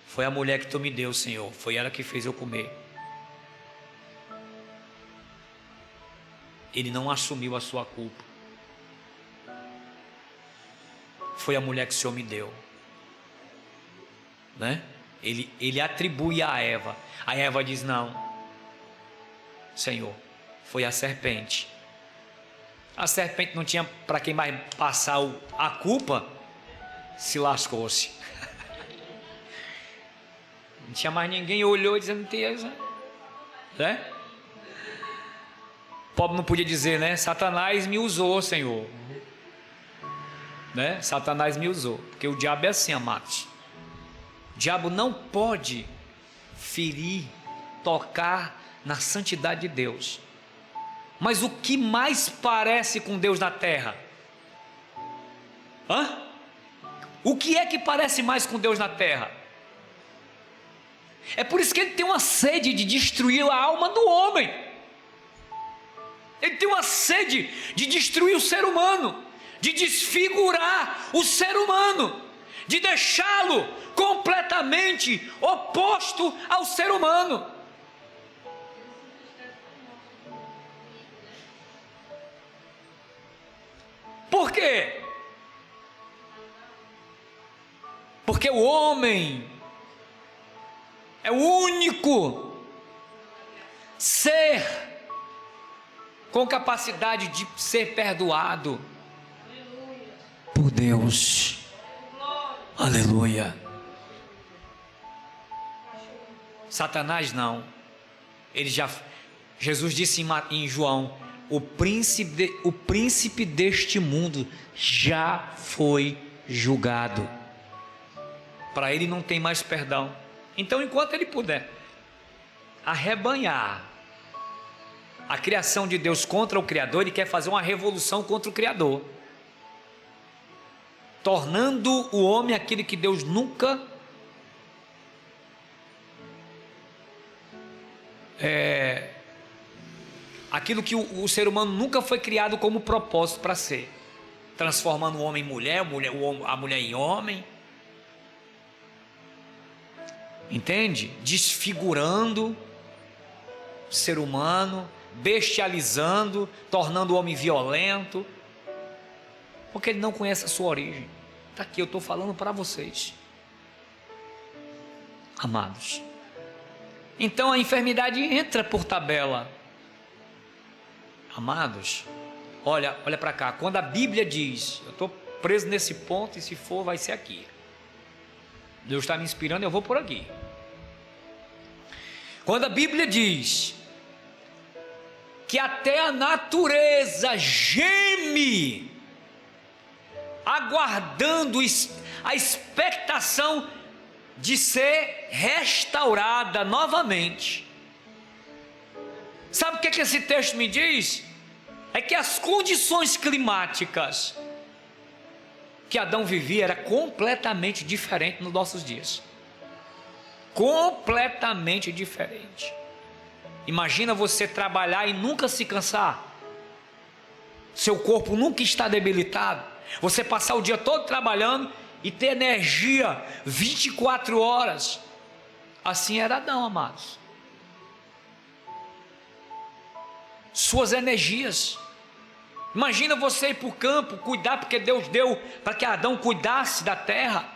Foi a mulher que tu me deu, Senhor. Foi ela que fez eu comer. Ele não assumiu a sua culpa. Foi a mulher que o Senhor me deu, né? Ele atribui a Eva. A Eva diz: não, Senhor, foi a serpente. A serpente não tinha para quem mais passar a culpa, se lascou-se. Não tinha mais ninguém, olhou dizendo: né? O pobre não podia dizer, né? Satanás me usou, Senhor, né? Satanás me usou, porque o diabo é assim, amados. O diabo não pode ferir, tocar na santidade de Deus. Mas o que mais parece com Deus na terra? O que é que parece mais com Deus na terra? É por isso que ele tem uma sede de destruir a alma do homem. Ele tem uma sede de destruir o ser humano, de desfigurar o ser humano, de deixá-lo completamente oposto ao ser humano. Por quê? Porque o homem é o único ser com capacidade de ser perdoado por Deus. Aleluia. Satanás não. Jesus disse em João: o príncipe deste mundo já foi julgado. Para ele não tem mais perdão. Então, enquanto ele puder arrebanhar a criação de Deus contra o Criador, ele quer fazer uma revolução contra o Criador, tornando o homem aquele que Deus nunca aquilo que o ser humano nunca foi criado como propósito para ser, transformando o homem em mulher, a mulher em homem, entende? Desfigurando o ser humano, bestializando, tornando o homem violento, porque ele não conhece a sua origem. Está aqui, eu estou falando para vocês, amados. Então a enfermidade entra por tabela. Amados, olha para cá. Quando a Bíblia diz, eu estou preso nesse ponto e se for vai ser aqui. Deus está me inspirando, eu vou por aqui. Quando a Bíblia diz que até a natureza geme, aguardando a expectação de ser restaurada novamente. Sabe o que esse texto me diz? É que as condições climáticas que Adão vivia era completamente diferente nos nossos dias. Completamente diferente. Imagina você trabalhar e nunca se cansar. Seu corpo nunca está debilitado. Você passar o dia todo trabalhando e ter energia 24 horas. Assim era Adão, amados. Suas energias. Imagina você ir para o campo, cuidar, porque Deus deu para que Adão cuidasse da terra.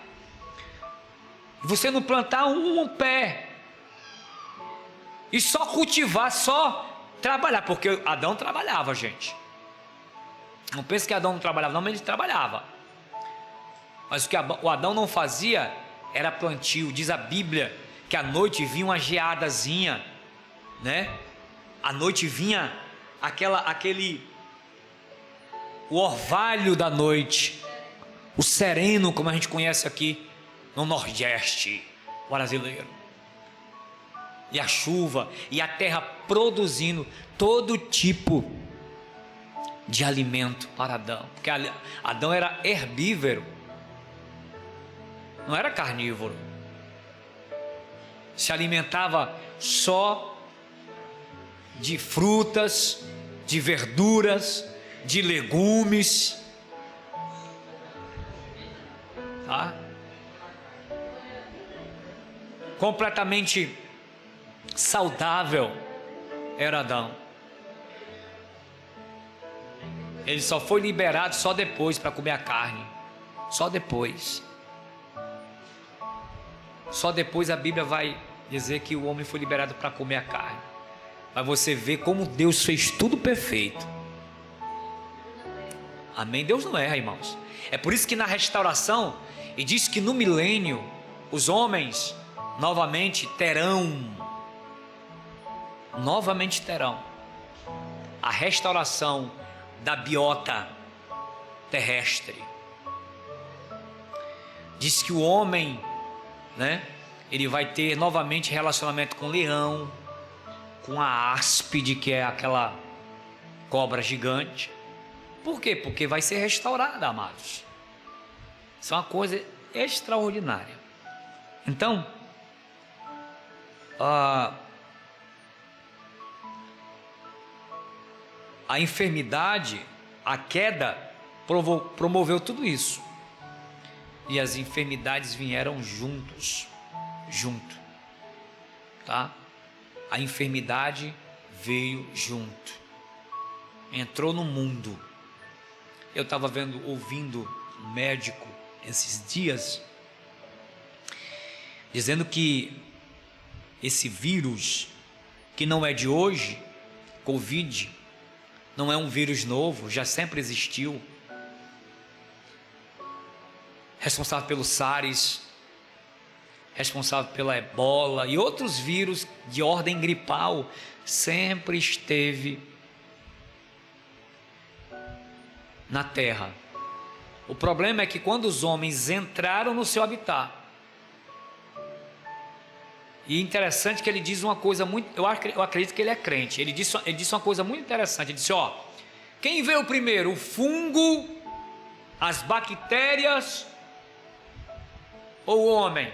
Você não plantar um pé e só cultivar, só trabalhar, porque Adão trabalhava, gente. Não pense que Adão não trabalhava, não, mas ele trabalhava. Mas o que o Adão não fazia era plantio. Diz a Bíblia que à noite vinha uma geadazinha, né? À noite vinha o orvalho da noite, o sereno, como a gente conhece aqui no Nordeste brasileiro, e a chuva, e a terra produzindo todo tipo de alimento para Adão, porque Adão era herbívoro, não era carnívoro, se alimentava só de frutas, de verduras, de legumes, tá? Completamente saudável era Adão. Ele só foi liberado só depois para comer a carne, só depois. Só depois a Bíblia vai dizer que o homem foi liberado para comer a carne. Para você ver como Deus fez tudo perfeito. Amém? Deus não erra, irmãos. É por isso que na restauração, e diz que no milênio, os homens novamente terão a restauração da biota terrestre. Diz que o homem, né, ele vai ter novamente relacionamento com o leão, com a áspide, que é aquela cobra gigante. Por quê? Porque vai ser restaurada, amados. Isso é uma coisa extraordinária. Então, a enfermidade, a queda, promoveu tudo isso. E as enfermidades vieram junto, tá? A enfermidade veio junto, entrou no mundo. Eu estava ouvindo um médico esses dias, dizendo que esse vírus, que não é de hoje, Covid, não é um vírus novo, já sempre existiu. Responsável pelo SARS, responsável pela ebola e outros vírus de ordem gripal, sempre esteve na terra. O problema é que quando os homens entraram no seu habitat, e interessante que ele diz uma coisa muito, eu acredito que ele é crente, ele disse uma coisa muito interessante, ele disse, quem veio primeiro, o fungo, as bactérias ou o homem?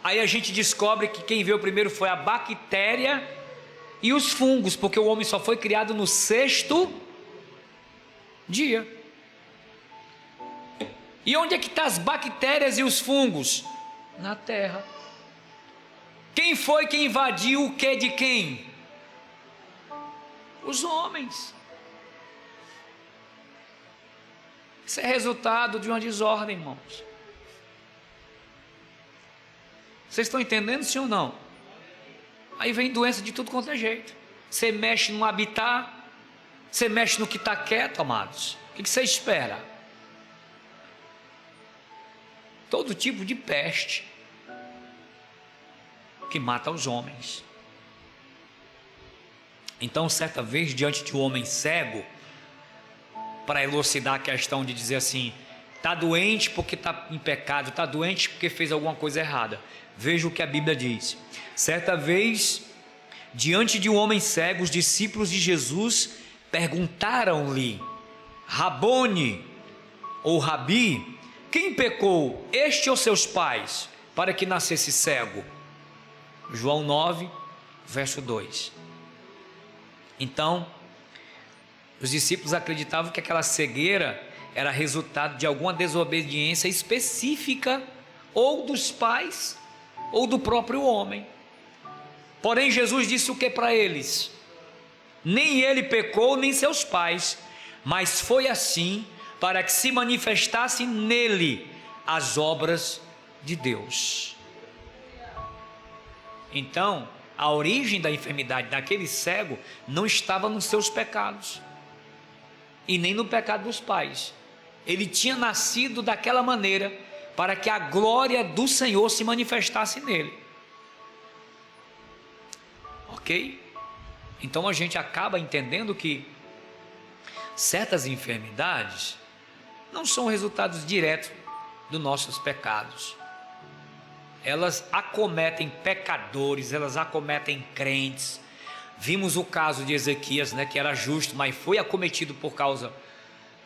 Aí a gente descobre que quem veio primeiro foi a bactéria e os fungos, porque o homem só foi criado no 6º dia. E onde é que estão as bactérias e os fungos? Na terra. Quem foi que invadiu o que de quem? Os homens. Isso é resultado de uma desordem, irmãos. Vocês estão entendendo, sim ou não? Aí vem doença de tudo quanto é jeito. Você mexe no habitat, você mexe no que está quieto, amados. O que você espera? Todo tipo de peste que mata os homens. Então, certa vez, diante de um homem cego, para elucidar a questão de dizer assim, está doente porque está em pecado, está doente porque fez alguma coisa errada. Veja o que a Bíblia diz. Certa vez, diante de um homem cego, os discípulos de Jesus perguntaram-lhe: Rabone, ou Rabi, quem pecou, este ou seus pais, para que nascesse cego? João 9, verso 2. Então, os discípulos acreditavam que aquela cegueira era resultado de alguma desobediência específica, ou dos pais, ou do próprio homem. Porém, Jesus disse o que para eles? Nem ele pecou, nem seus pais, mas foi assim para que se manifestassem nele as obras de Deus. Então, a origem da enfermidade daquele cego não estava nos seus pecados, e nem no pecado dos pais. Ele tinha nascido daquela maneira, para que a glória do Senhor se manifestasse nele. Ok? Então a gente acaba entendendo que certas enfermidades não são resultados diretos dos nossos pecados. Elas acometem pecadores, elas acometem crentes. Vimos o caso de Ezequias, né, que era justo, mas foi acometido por causa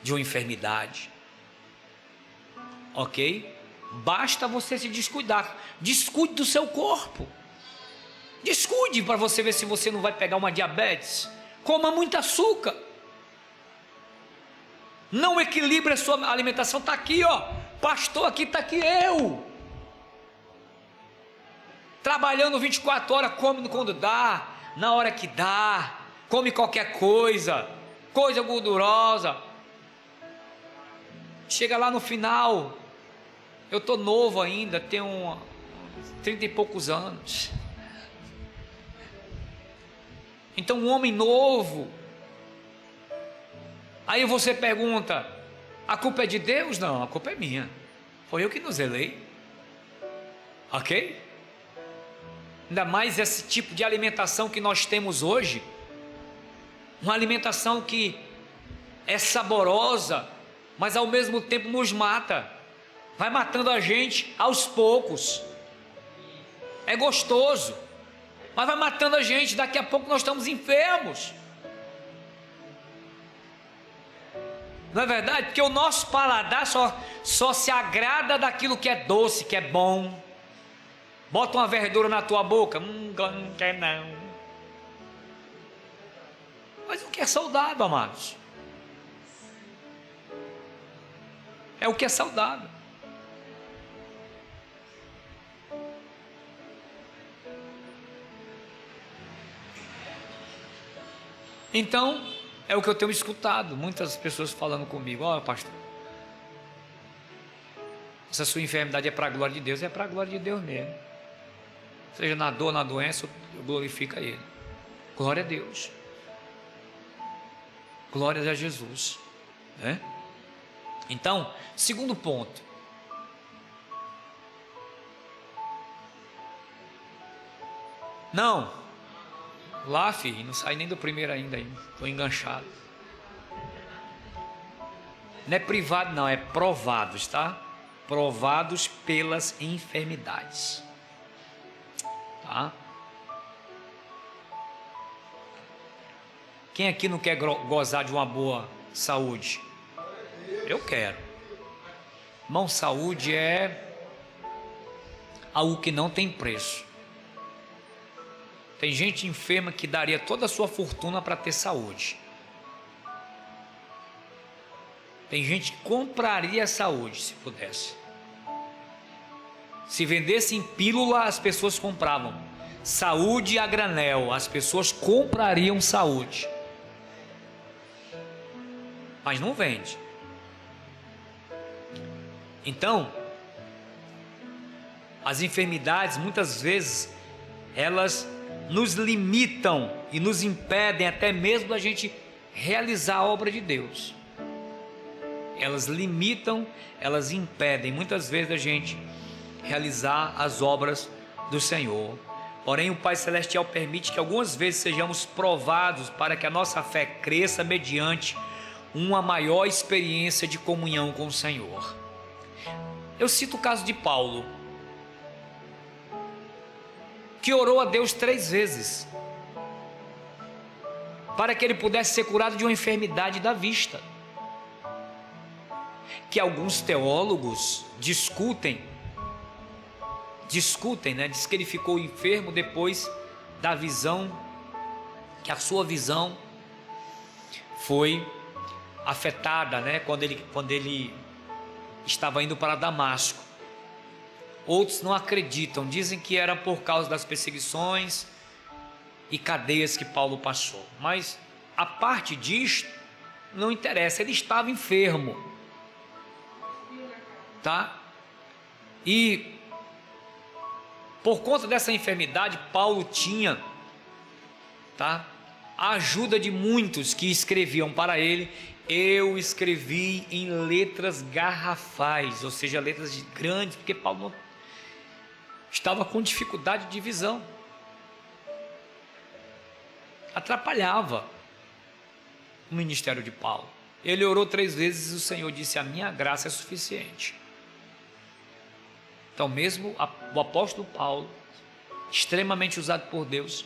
de uma enfermidade. Ok? Basta você se descuidar. Descuide do seu corpo. Descuide para você ver se você não vai pegar uma diabetes. Coma muito açúcar. Não equilibre a sua alimentação. Está aqui, ó. Pastor, aqui está aqui eu. Trabalhando 24 horas, come quando dá, na hora que dá. Come qualquer coisa, coisa gordurosa. Chega lá no final. Eu estou novo ainda, tenho 30 e poucos anos. Então, um homem novo. Aí você pergunta: a culpa é de Deus? Não, a culpa é minha. Foi eu que nos zelei. Ok? Ainda mais esse tipo de alimentação que nós temos hoje. Uma alimentação que é saborosa, mas ao mesmo tempo nos mata. Vai matando a gente aos poucos. É gostoso, mas vai matando a gente. Daqui a pouco nós estamos enfermos. Não é verdade? Porque o nosso paladar só se agrada daquilo que é doce, que é bom. Bota uma verdura na tua boca, não quer não. Mas o que é saudável, amados? É o que é saudável. Então, é o que eu tenho escutado, muitas pessoas falando comigo: ó, pastor, essa sua enfermidade é para a glória de Deus. É para a glória de Deus mesmo. Seja na dor, na doença, eu glorifico a Ele. Glória a Deus. Glórias a Jesus, né? Então, segundo ponto. Não. Lá, filho, não sai nem do primeiro ainda, estou enganchado. Não é privado, não, é provados, tá? Provados pelas enfermidades, tá? Quem aqui não quer gozar de uma boa saúde? Eu quero. Irmão, saúde é algo que não tem preço. Tem gente enferma que daria toda a sua fortuna para ter saúde. Tem gente que compraria a saúde se pudesse. Se vendesse em pílula, as pessoas compravam. Saúde a granel, as pessoas comprariam saúde. Mas não vende. Então, as enfermidades, muitas vezes, elas nos limitam e nos impedem até mesmo da gente realizar a obra de Deus. Elas limitam, elas impedem muitas vezes da gente realizar as obras do Senhor. Porém, o Pai Celestial permite que algumas vezes sejamos provados para que a nossa fé cresça mediante uma maior experiência de comunhão com o Senhor. Eu cito o caso de Paulo, que orou a Deus 3 vezes para que ele pudesse ser curado de uma enfermidade da vista, que alguns teólogos discutem, né? Diz que ele ficou enfermo depois da visão, que a sua visão foi afetada, né? Quando ele estava indo para Damasco. Outros não acreditam, dizem que era por causa das perseguições e cadeias que Paulo passou. Mas a parte disto não interessa, ele estava enfermo, tá? E por conta dessa enfermidade, Paulo tinha, tá, a ajuda de muitos que escreviam para ele. Eu escrevi em letras garrafais, ou seja, letras grandes, porque Paulo não estava com dificuldade de visão, atrapalhava o ministério de Paulo. Ele orou 3 vezes e o Senhor disse: a minha graça é suficiente. Então, mesmo o apóstolo Paulo, extremamente usado por Deus,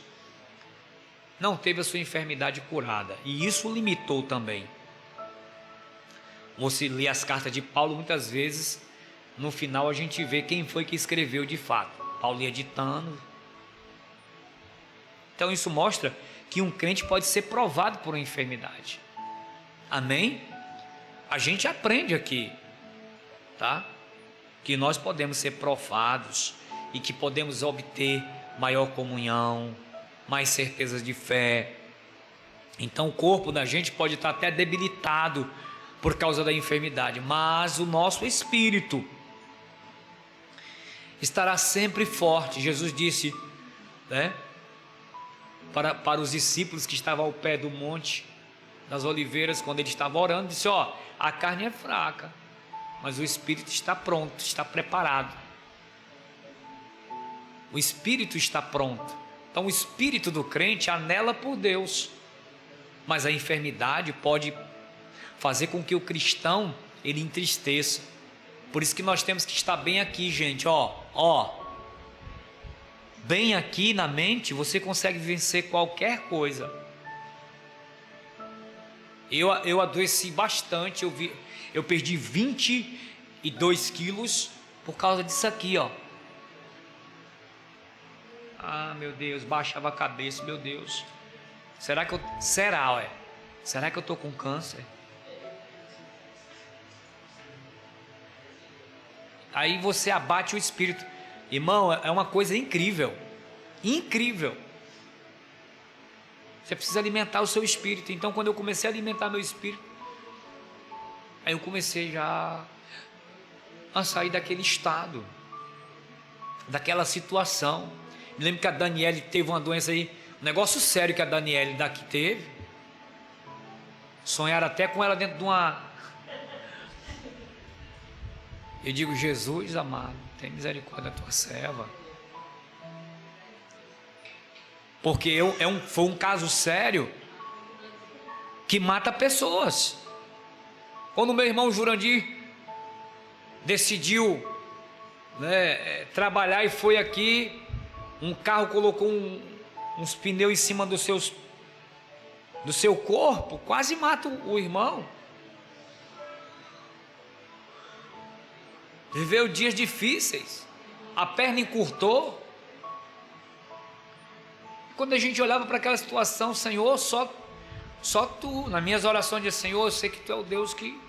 não teve a sua enfermidade curada, e isso o limitou também. Você lê as cartas de Paulo, muitas vezes no final a gente vê quem foi que escreveu de fato. Paulo ia ditando. Então isso mostra que um crente pode ser provado por uma enfermidade. Amém? A gente aprende aqui, tá? Que nós podemos ser provados e que podemos obter maior comunhão, mais certezas de fé. Então o corpo da gente pode estar até debilitado por causa da enfermidade, mas o nosso espírito estará sempre forte. Jesus disse, né, para os discípulos que estavam ao pé do monte das oliveiras, quando ele estava orando, disse: ó, a carne é fraca, mas o espírito está pronto, está preparado. O espírito está pronto. Então o espírito do crente anela por Deus, mas a enfermidade pode fazer com que o cristão ele entristeça. Por isso que nós temos que estar bem aqui, gente, bem aqui na mente, você consegue vencer qualquer coisa. Eu adoeci bastante, eu perdi 22 quilos por causa disso aqui, ó. Ah, meu Deus, baixava a cabeça, meu Deus. Será que eu tô com câncer? Aí você abate o espírito. Irmão, é uma coisa incrível. Incrível. Você precisa alimentar o seu espírito. Então, quando eu comecei a alimentar meu espírito, aí eu comecei já a sair daquele estado, daquela situação. Me lembro que a Daniele teve uma doença aí, um negócio sério que a Daniele daqui teve. Sonharam até com ela dentro de uma... Eu digo: Jesus amado, tem misericórdia da tua serva. Porque foi um caso sério que mata pessoas. Quando o meu irmão Jurandir decidiu, né, trabalhar e foi aqui, um carro colocou uns pneus em cima do seu corpo, quase mata o irmão. Viveu dias difíceis, a perna encurtou. Quando a gente olhava para aquela situação, Senhor, só Tu, nas minhas orações, de Senhor, eu sei que Tu é o Deus que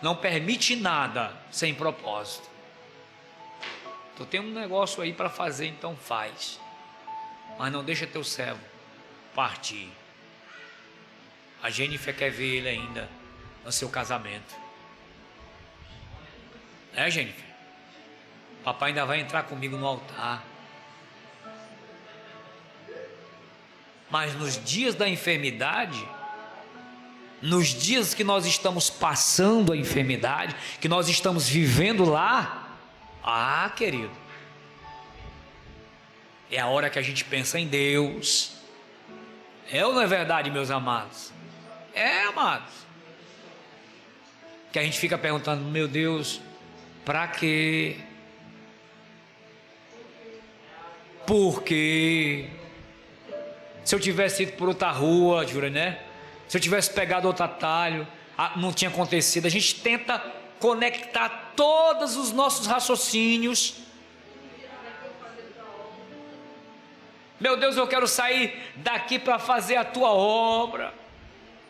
não permite nada sem propósito. Tu tem um negócio aí para fazer, então faz, mas não deixa Teu servo partir. A Jennifer quer ver ele ainda no seu casamento. Né, Jennifer? Papai ainda vai entrar comigo no altar. Mas nos dias da enfermidade, nos dias que nós estamos passando a enfermidade, que nós estamos vivendo lá, querido, é a hora que a gente pensa em Deus. É ou não é verdade, meus amados? É, amados. Que a gente fica perguntando, meu Deus, para quê? Por quê? Se eu tivesse ido por outra rua, jura, né? Se eu tivesse pegado outro atalho, não tinha acontecido. A gente tenta conectar todos os nossos raciocínios. Meu Deus, eu quero sair daqui para fazer a tua obra.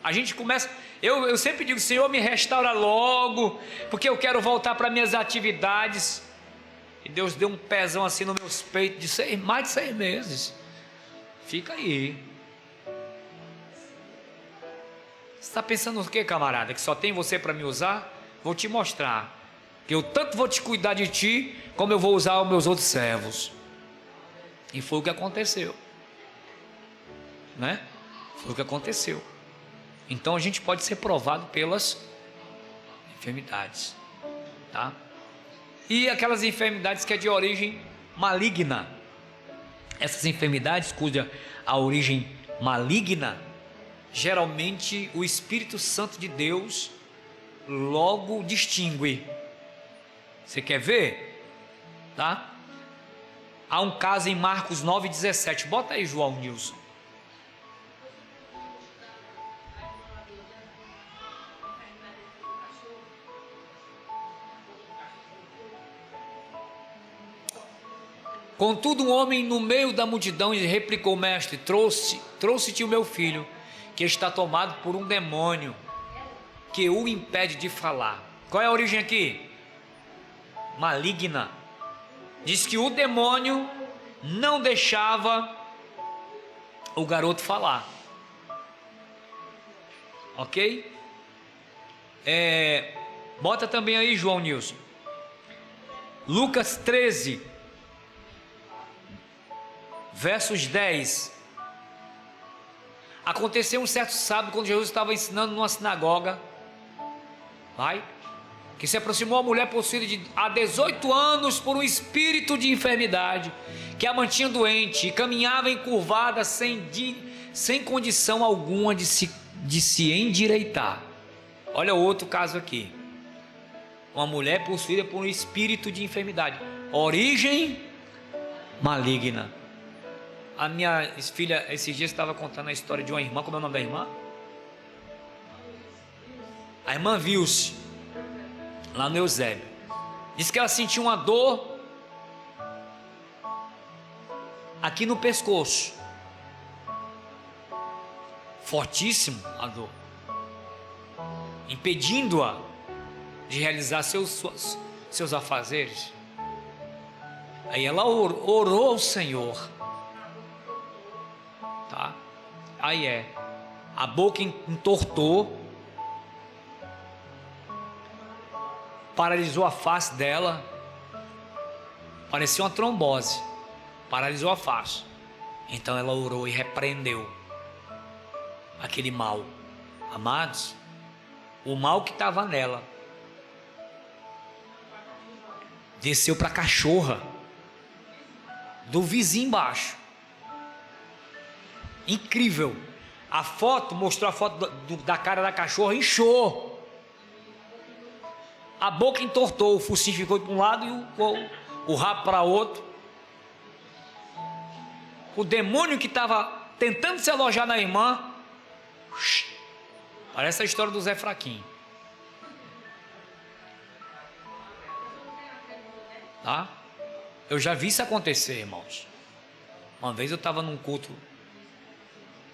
A gente começa, eu sempre digo, Senhor, me restaura logo, porque eu quero voltar para minhas atividades. E Deus deu um pezão assim nos meus peitos, mais de 6 meses. Fica aí. Você está pensando o que, camarada? Que só tem você para me usar? Vou te mostrar. Que eu tanto vou te cuidar de ti, como eu vou usar os meus outros servos. E foi o que aconteceu. Né? Foi o que aconteceu. Então a gente pode ser provado pelas enfermidades. Tá? E aquelas enfermidades que é de origem maligna. Essas enfermidades cuja a origem maligna, geralmente o Espírito Santo de Deus logo distingue. Você quer ver? Tá? Há um caso em Marcos 9,17. Bota aí, João Nilson. Contudo, um homem no meio da multidão replicou: mestre, trouxe-te o meu filho, que está tomado por um demônio, que o impede de falar. Qual é a origem aqui? Maligna. Diz que o demônio não deixava o garoto falar. Ok? Bota também aí, João Nilson. Lucas 13, versos 10. Aconteceu um certo sábado, quando Jesus estava ensinando numa sinagoga, que se aproximou a mulher possuída há 18 anos por um espírito de enfermidade, que a mantinha doente, e caminhava encurvada sem condição alguma de se endireitar. Olha outro caso aqui. Uma mulher possuída por um espírito de enfermidade, origem maligna. A minha filha, esses dias, estava contando a história de uma irmã. Como é o nome da irmã? A irmã Vilce, lá no Eusébio. Diz que ela sentiu uma dor aqui no pescoço, fortíssimo a dor, impedindo-a de realizar seus afazeres. Aí ela orou ao Senhor. Tá? Aí a boca entortou, paralisou a face dela, parecia uma trombose, paralisou a face. Então ela orou e repreendeu aquele mal. Amados, o mal que estava nela desceu para a cachorra do vizinho embaixo. Incrível. A foto mostrou a foto da cara da cachorra, inchou. A boca entortou, o focinho ficou para um lado e o rabo para outro. O demônio que estava tentando se alojar na irmã, parece a história do Zé Fraquinho. Tá? Eu já vi isso acontecer, irmãos. Uma vez eu estava num culto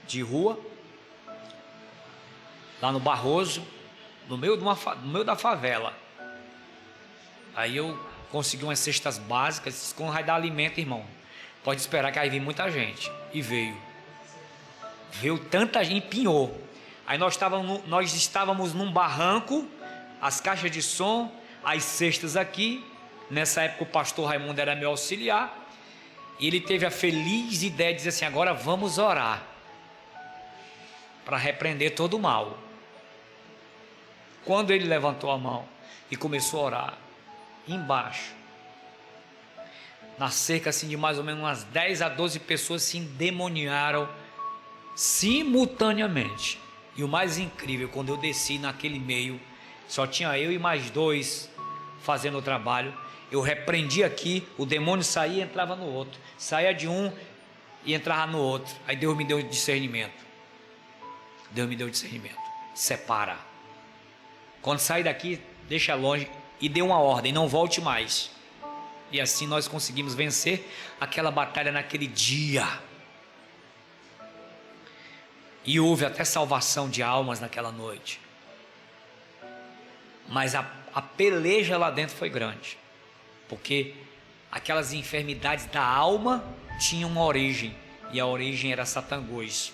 de rua, lá no Barroso, no meio da favela. Aí eu consegui umas cestas básicas. Quando vai dar alimento, irmão, pode esperar que aí vem muita gente. E veio tanta gente, empinhou. Aí nós estávamos num barranco, as caixas de som, as cestas aqui. Nessa época o pastor Raimundo era meu auxiliar, e ele teve a feliz ideia de dizer assim: agora vamos orar para repreender todo o mal. Quando ele levantou a mão e começou a orar, embaixo, na cerca assim de mais ou menos umas 10 a 12 pessoas se endemoniaram simultaneamente. E o mais incrível, quando eu desci naquele meio, só tinha eu e mais 2 fazendo o trabalho. Eu repreendi aqui, o demônio saía e entrava no outro, saía de um e entrava no outro. Aí Deus me deu discernimento. Deus me deu discernimento. Separa. Quando sai daqui, deixa longe e dê uma ordem, não volte mais. E assim nós conseguimos vencer aquela batalha naquele dia. E houve até salvação de almas naquela noite. Mas a peleja lá dentro foi grande, porque aquelas enfermidades da alma tinham uma origem, e a origem era Satangôs,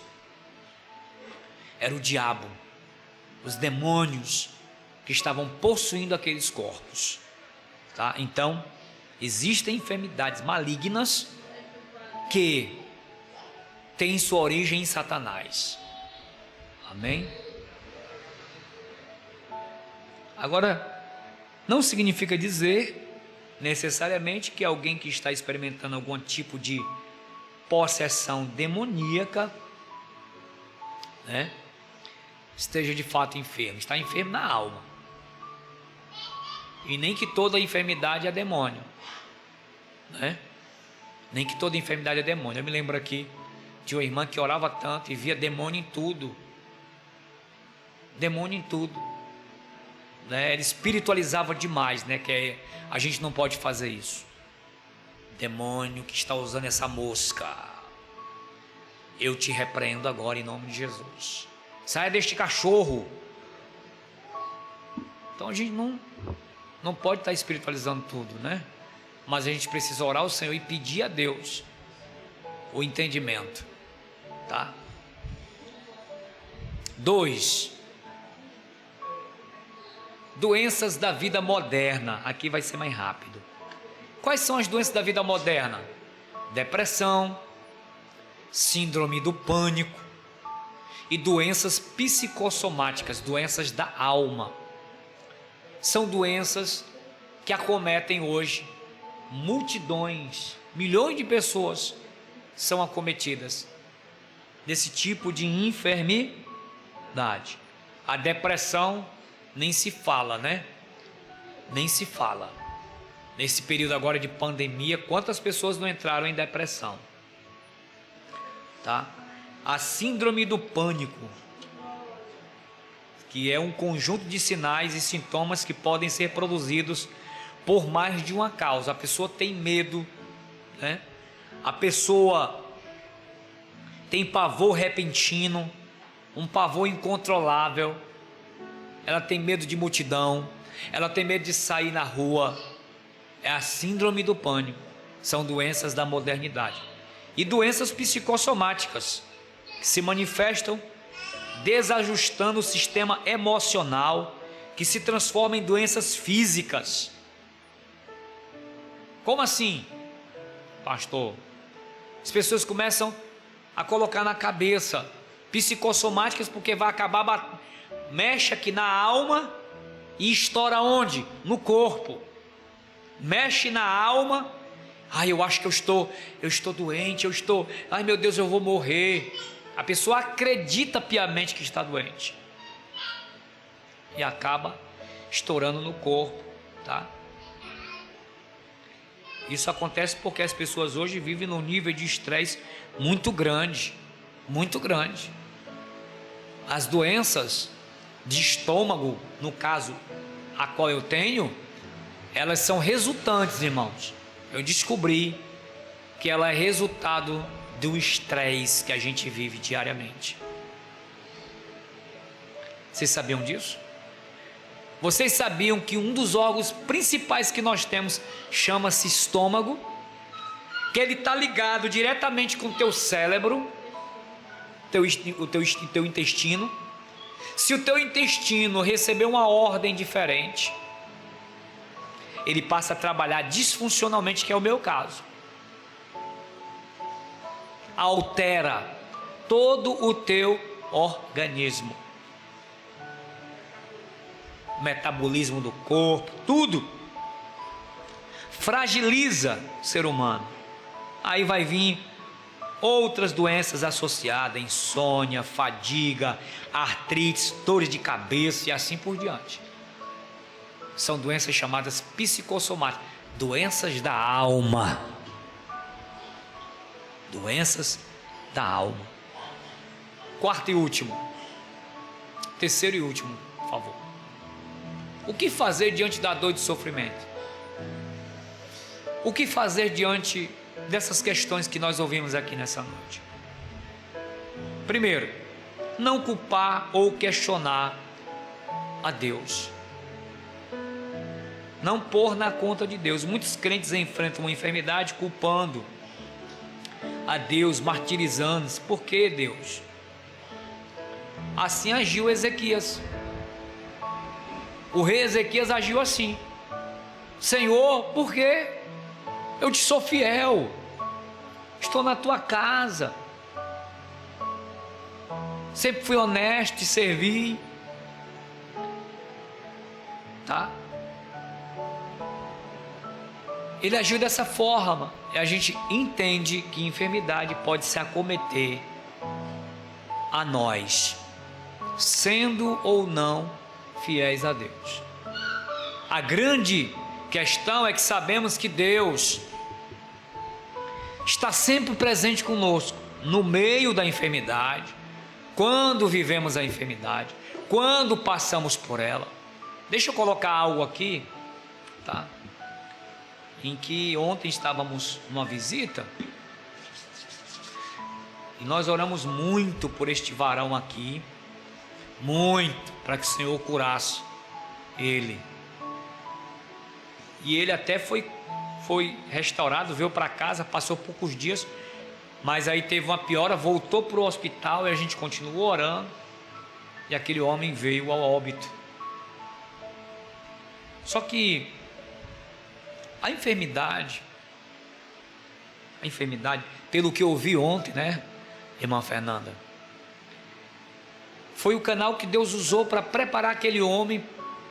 era o diabo, os demônios que estavam possuindo aqueles corpos, tá? Então, existem enfermidades malignas que têm sua origem em Satanás. Amém? Agora, não significa dizer necessariamente que alguém que está experimentando algum tipo de possessão demoníaca, né, esteja de fato enfermo. Está enfermo na alma. E nem que toda enfermidade é demônio, né? Nem que toda enfermidade é demônio. Eu me lembro aqui de uma irmã que orava tanto e via demônio em tudo. Demônio em tudo, né? Ele espiritualizava demais, né? Que a gente não pode fazer isso. Demônio que está usando essa mosca, eu te repreendo agora em nome de Jesus. Saia deste cachorro. Então a gente não pode estar espiritualizando tudo, né? Mas a gente precisa orar ao Senhor e pedir a Deus o entendimento, tá? 2. Doenças da vida moderna. Aqui vai ser mais rápido. Quais são as doenças da vida moderna? Depressão, síndrome do pânico e doenças psicossomáticas, doenças da alma. São doenças que acometem hoje multidões, milhões de pessoas são acometidas desse tipo de enfermidade. A depressão nem se fala, né? Nem se fala. Nesse período agora de pandemia, quantas pessoas não entraram em depressão? Tá? A síndrome do pânico, que é um conjunto de sinais e sintomas que podem ser produzidos por mais de uma causa. A pessoa tem medo, né? A pessoa tem pavor repentino, um pavor incontrolável. Ela tem medo de multidão, ela tem medo de sair na rua. É a síndrome do pânico. São doenças da modernidade. E doenças psicossomáticas, que se manifestam desajustando o sistema emocional, que se transformam em doenças físicas. Como assim, pastor? As pessoas começam a colocar na cabeça psicossomáticas, porque vai acabar mexe aqui na alma e estoura onde? No corpo. Mexe na alma. Ai, eu acho que eu estou doente, ai meu Deus, eu vou morrer. A pessoa acredita piamente que está doente e acaba estourando no corpo, tá? Isso acontece porque as pessoas hoje vivem num nível de estresse muito grande, muito grande. As doenças de estômago, no caso a qual eu tenho, elas são resultantes, irmãos. Eu descobri que ela é resultado do estresse que a gente vive diariamente. Vocês sabiam disso? Vocês sabiam que um dos órgãos principais que nós temos chama-se estômago? Que ele está ligado diretamente com o teu cérebro, o teu intestino. Se o teu intestino receber uma ordem diferente, ele passa a trabalhar disfuncionalmente, que é o meu caso. Altera todo o teu organismo, metabolismo do corpo, tudo. Fragiliza o ser humano. Aí vai vir outras doenças associadas, insônia, fadiga, artrite, dores de cabeça e assim por diante. São doenças chamadas psicossomáticas, doenças da alma. Doenças da alma. Quarto e último. Terceiro e último, por favor. O que fazer diante da dor e do sofrimento? O que fazer diante dessas questões que nós ouvimos aqui nessa noite? Primeiro, não culpar ou questionar a Deus. Não pôr na conta de Deus. Muitos crentes enfrentam uma enfermidade culpando a Deus, martirizando-se. Por que Deus? Assim agiu Ezequias. O rei Ezequias agiu assim: Senhor, por quê? Eu te sou fiel, estou na tua casa, sempre fui honesto e servi, tá? Ele agiu dessa forma, e a gente entende que enfermidade pode se acometer a nós, sendo ou não fiéis a Deus. A grande questão é que sabemos que Deus está sempre presente conosco, no meio da enfermidade, quando vivemos a enfermidade, quando passamos por ela. Deixa eu colocar algo aqui, tá? Em que ontem estávamos numa visita, e nós oramos muito por este varão aqui, muito, para que o Senhor curasse ele. E ele até foi restaurado, veio para casa, passou poucos dias, mas aí teve uma piora, voltou para o hospital e a gente continuou orando, e aquele homem veio ao óbito. Só que a enfermidade, pelo que eu ouvi ontem, né, irmã Fernanda, foi o canal que Deus usou para preparar aquele homem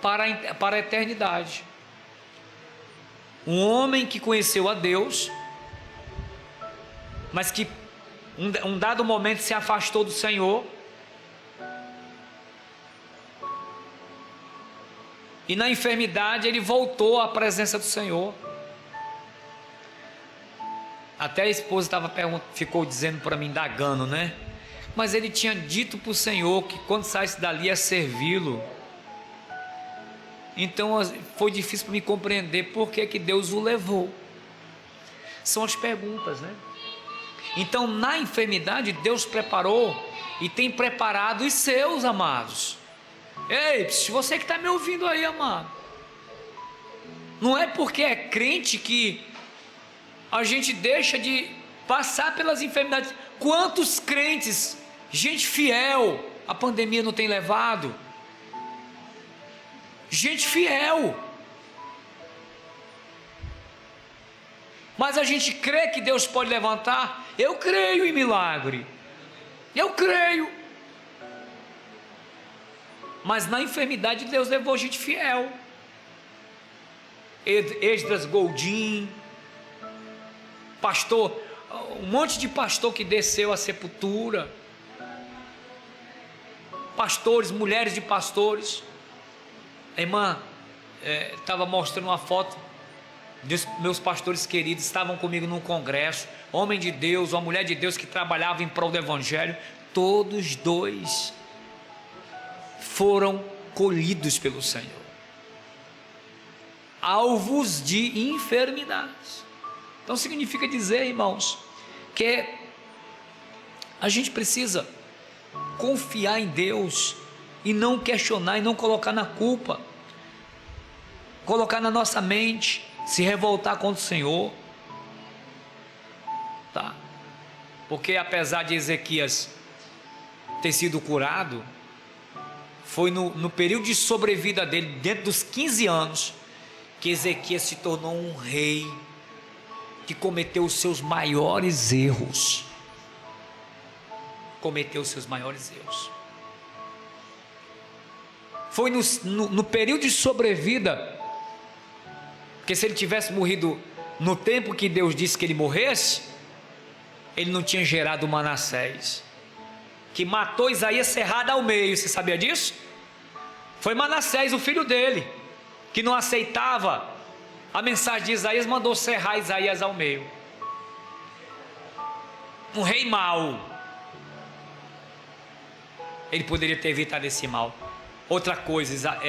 para a eternidade. Um homem que conheceu a Deus, mas que um dado momento se afastou do Senhor, e na enfermidade ele voltou à presença do Senhor. Até a esposa ficou dizendo para mim, indagando, né? Mas ele tinha dito para o Senhor que quando saísse dali ia servi-lo. Então foi difícil para me compreender por que Deus o levou. São as perguntas, né? Então na enfermidade Deus preparou e tem preparado os seus, amados. Ei, você que está me ouvindo aí, amado, não é porque é crente que a gente deixa de passar pelas enfermidades. Quantos crentes, gente fiel, a pandemia não tem levado? Gente fiel, mas a gente crê que Deus pode levantar. Eu creio em milagre, eu creio, mas na enfermidade Deus levou gente fiel. Esdras Goldin, pastor, um monte de pastor que desceu à sepultura, pastores, mulheres de pastores. A irmã estava mostrando uma foto dos meus pastores queridos, estavam comigo num congresso, homem de Deus, uma mulher de Deus que trabalhava em prol do Evangelho, todos dois foram colhidos pelo Senhor, alvos de enfermidades. Então significa dizer, irmãos, que a gente precisa confiar em Deus e não questionar e não colocar na culpa, colocar na nossa mente, se revoltar contra o Senhor, tá? Porque apesar de Ezequias ter sido curado, foi no período de sobrevida dele, dentro dos 15 anos, que Ezequias se tornou um rei que cometeu os seus maiores erros. Cometeu os seus maiores erros. Foi no período de sobrevida, porque se ele tivesse morrido no tempo que Deus disse que ele morresse, ele não tinha gerado Manassés, que matou Isaías cerrado ao meio. Você sabia disso? Foi Manassés, o filho dele, que não aceitava a mensagem de Isaías, mandou cerrar Isaías ao meio. Um rei mau. Ele poderia ter evitado esse mal. Outra coisa,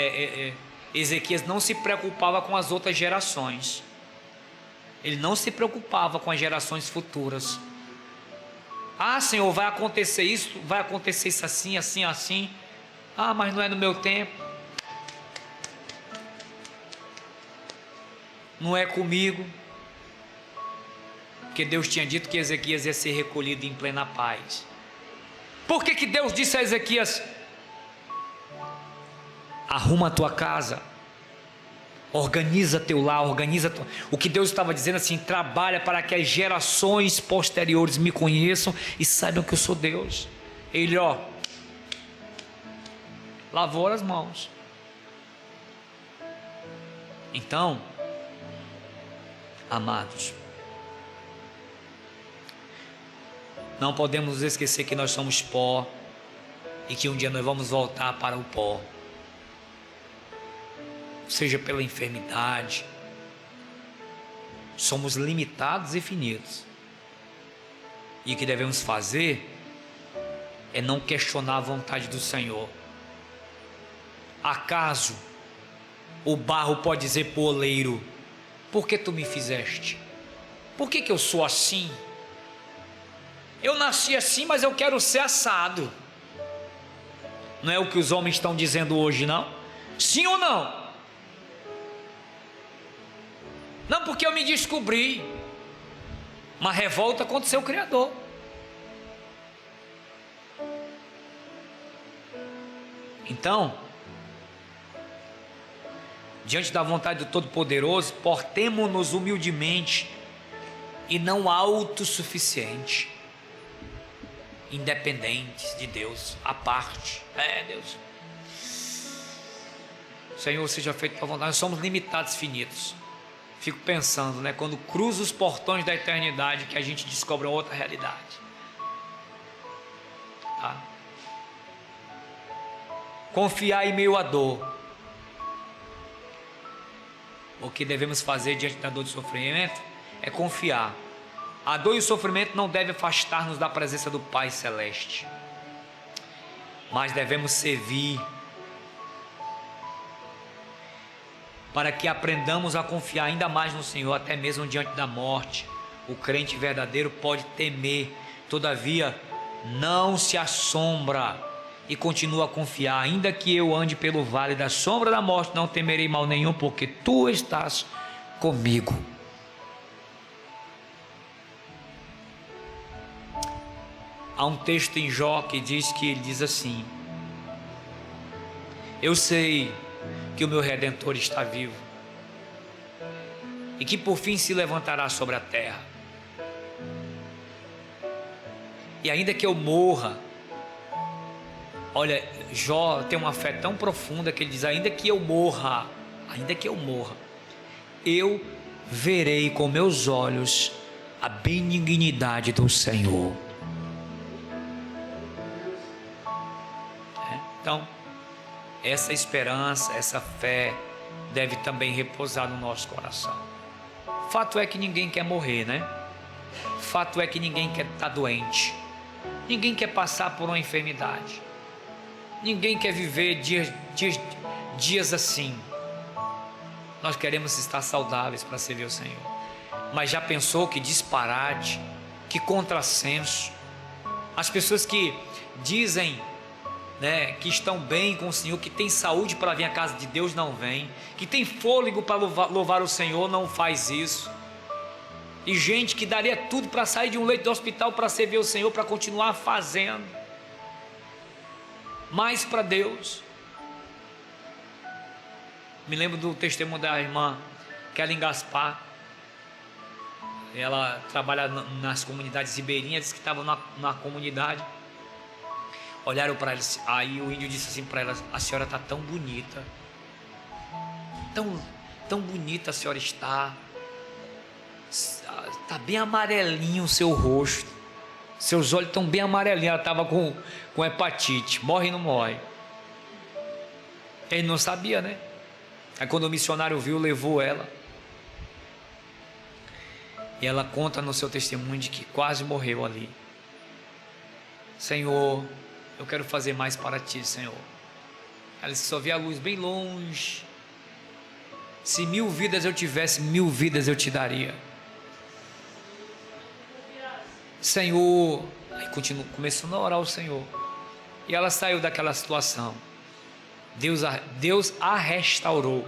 Ezequias não se preocupava com as outras gerações. Ele não se preocupava com as gerações futuras. Ah, Senhor, vai acontecer isso assim, assim, assim. Ah, mas não é no meu tempo. Não é comigo. Porque Deus tinha dito que Ezequias ia ser recolhido em plena paz. Por que Deus disse a Ezequias: arruma a tua casa, organiza teu lar, O que Deus estava dizendo assim: trabalha para que as gerações posteriores me conheçam e saibam que eu sou Deus. Ele, lavou as mãos. Então, amados, não podemos esquecer que nós somos pó e que um dia nós vamos voltar para o pó, seja pela enfermidade. Somos limitados e finitos, e o que devemos fazer é não questionar a vontade do Senhor. Acaso o barro pode dizer para o oleiro: por que tu me fizeste? Por que eu sou assim? Eu nasci assim, mas eu quero ser assado. Não é o que os homens estão dizendo hoje, não? Sim ou não? Não, porque eu me descobri. Uma revolta contra o seu Criador. Então, diante da vontade do Todo-Poderoso, portemo-nos humildemente e não autossuficiente, independentes de Deus, à parte. Deus, Senhor, seja feito tua vontade. Nós somos limitados, finitos. Fico pensando, quando cruza os portões da eternidade, que a gente descobre outra realidade. Tá? Confiar em meio à dor. O que devemos fazer diante da dor e do sofrimento é confiar. A dor e o sofrimento não devem afastar-nos da presença do Pai Celeste, mas devemos servir para que aprendamos a confiar ainda mais no Senhor, até mesmo diante da morte. O crente verdadeiro pode temer, todavia não se assombra e continua a confiar. Ainda que eu ande pelo vale da sombra da morte, não temerei mal nenhum, porque tu estás comigo. Há um texto em Jó que ele diz assim: eu sei que o meu Redentor está vivo e que por fim se levantará sobre a terra. E ainda que eu morra, olha, Jó tem uma fé tão profunda que ele diz: ainda que eu morra, eu verei com meus olhos a benignidade do Senhor. Então, essa esperança, essa fé deve também repousar no nosso coração. Fato é que ninguém quer morrer, Fato é que ninguém quer estar doente. Ninguém quer passar por uma enfermidade. Ninguém quer viver dias assim. Nós queremos estar saudáveis para servir o Senhor. Mas já pensou que disparate, que contrassenso? As pessoas que dizem que estão bem com o Senhor, que tem saúde para vir à casa de Deus, não vem, que tem fôlego para louvar o Senhor, não faz isso. E gente que daria tudo para sair de um leito do hospital para servir o Senhor, para continuar fazendo mais para Deus. Me lembro do testemunho da irmã Aquela em Gaspar, ela trabalha nas comunidades ribeirinhas, disse que estava na comunidade. Olharam para ela, aí o índio disse assim para ela: a senhora está tão bonita, tão bonita a senhora está bem amarelinho o seu rosto, seus olhos estão bem amarelinhos. Ela estava com hepatite, morre e não morre. Ele não sabia, né? Aí quando o missionário viu, levou ela, e ela conta no seu testemunho de que quase morreu ali. Senhor, eu quero fazer mais para ti, Senhor. Ela disse: só vê a luz bem longe. Se 1000 vidas eu tivesse, 1000 vidas eu te daria, Senhor. Aí começou a orar ao Senhor, e ela saiu daquela situação. Deus a restaurou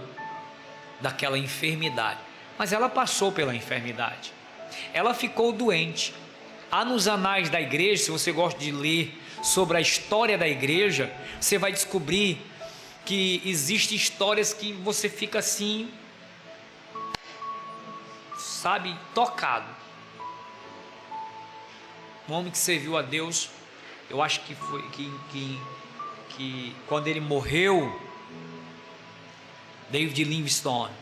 daquela enfermidade, mas ela passou pela enfermidade, ela ficou doente. Há nos anais da igreja, se você gosta de ler sobre a história da igreja, você vai descobrir que existem histórias que você fica assim, sabe, tocado. Um homem que serviu a Deus, eu acho que foi que quando ele morreu, David Livingstone,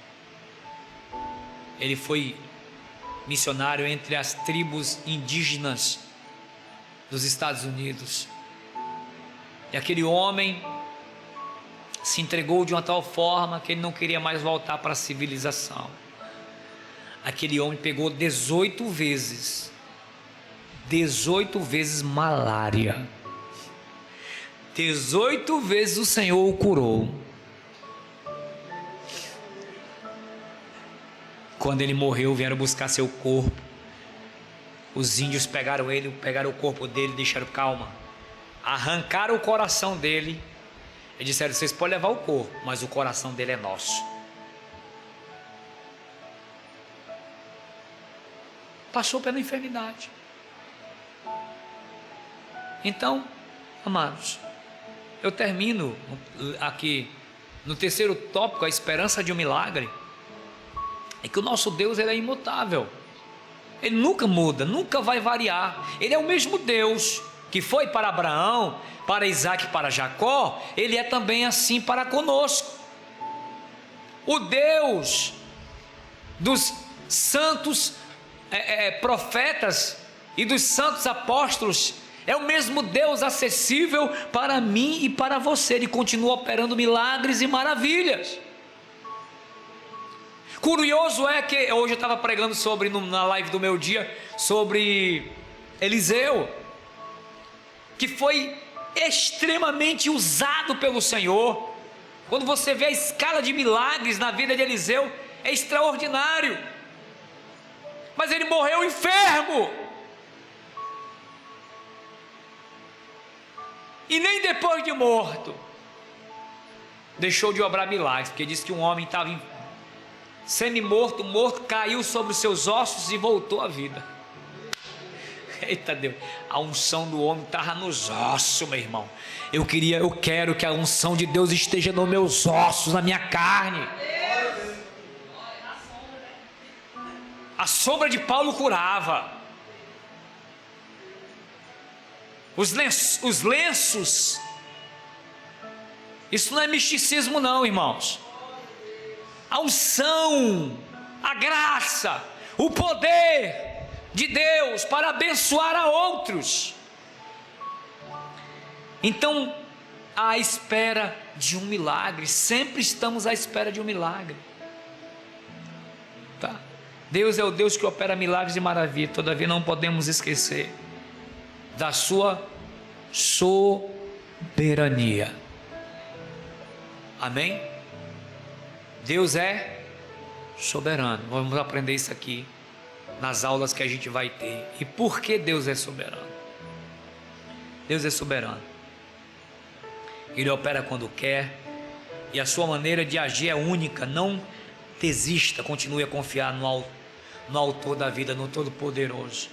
ele foi missionário entre as tribos indígenas dos Estados Unidos, e aquele homem se entregou de uma tal forma que ele não queria mais voltar para a civilização. Aquele homem pegou 18 vezes malária. 18 vezes o Senhor o curou. Quando ele morreu, vieram buscar seu corpo. Os índios pegaram o corpo dele, deixaram calma, arrancaram o coração dele e disseram: vocês podem levar o corpo, mas o coração dele é nosso. Passou pela enfermidade. Então, amados, eu termino aqui no terceiro tópico, a esperança de um milagre. É que o nosso Deus, ele é imutável, ele nunca muda, nunca vai variar. Ele é o mesmo Deus que foi para Abraão, para Isaac, para Jacó, ele é também assim para conosco. O Deus dos santos profetas e dos santos apóstolos é o mesmo Deus acessível para mim e para você. Ele continua operando milagres e maravilhas. Curioso é que hoje eu estava pregando na live do meu dia sobre Eliseu, que foi extremamente usado pelo Senhor. Quando você vê a escala de milagres na vida de Eliseu, é extraordinário. Mas ele morreu enfermo, e nem depois de morto deixou de obrar milagres, porque diz que um homem estava semi-morto, caiu sobre os seus ossos e voltou à vida. Eita Deus, a unção do homem estava nos ossos, meu irmão. Eu quero que a unção de Deus esteja nos meus ossos, na minha carne. A sombra de Paulo curava. Os lenços, isso não é misticismo não, irmãos. A unção, a graça, o poder de Deus para abençoar a outros. Então, à espera de um milagre, sempre estamos à espera de um milagre, tá? Deus é o Deus que opera milagres e maravilhas. Todavia não podemos esquecer da sua soberania. Amém? Deus é soberano. Vamos aprender isso aqui nas aulas que a gente vai ter. E por que Deus é soberano? Deus é soberano. Ele opera quando quer, e a sua maneira de agir é única. Não desista, continue a confiar no autor da vida, no Todo-Poderoso.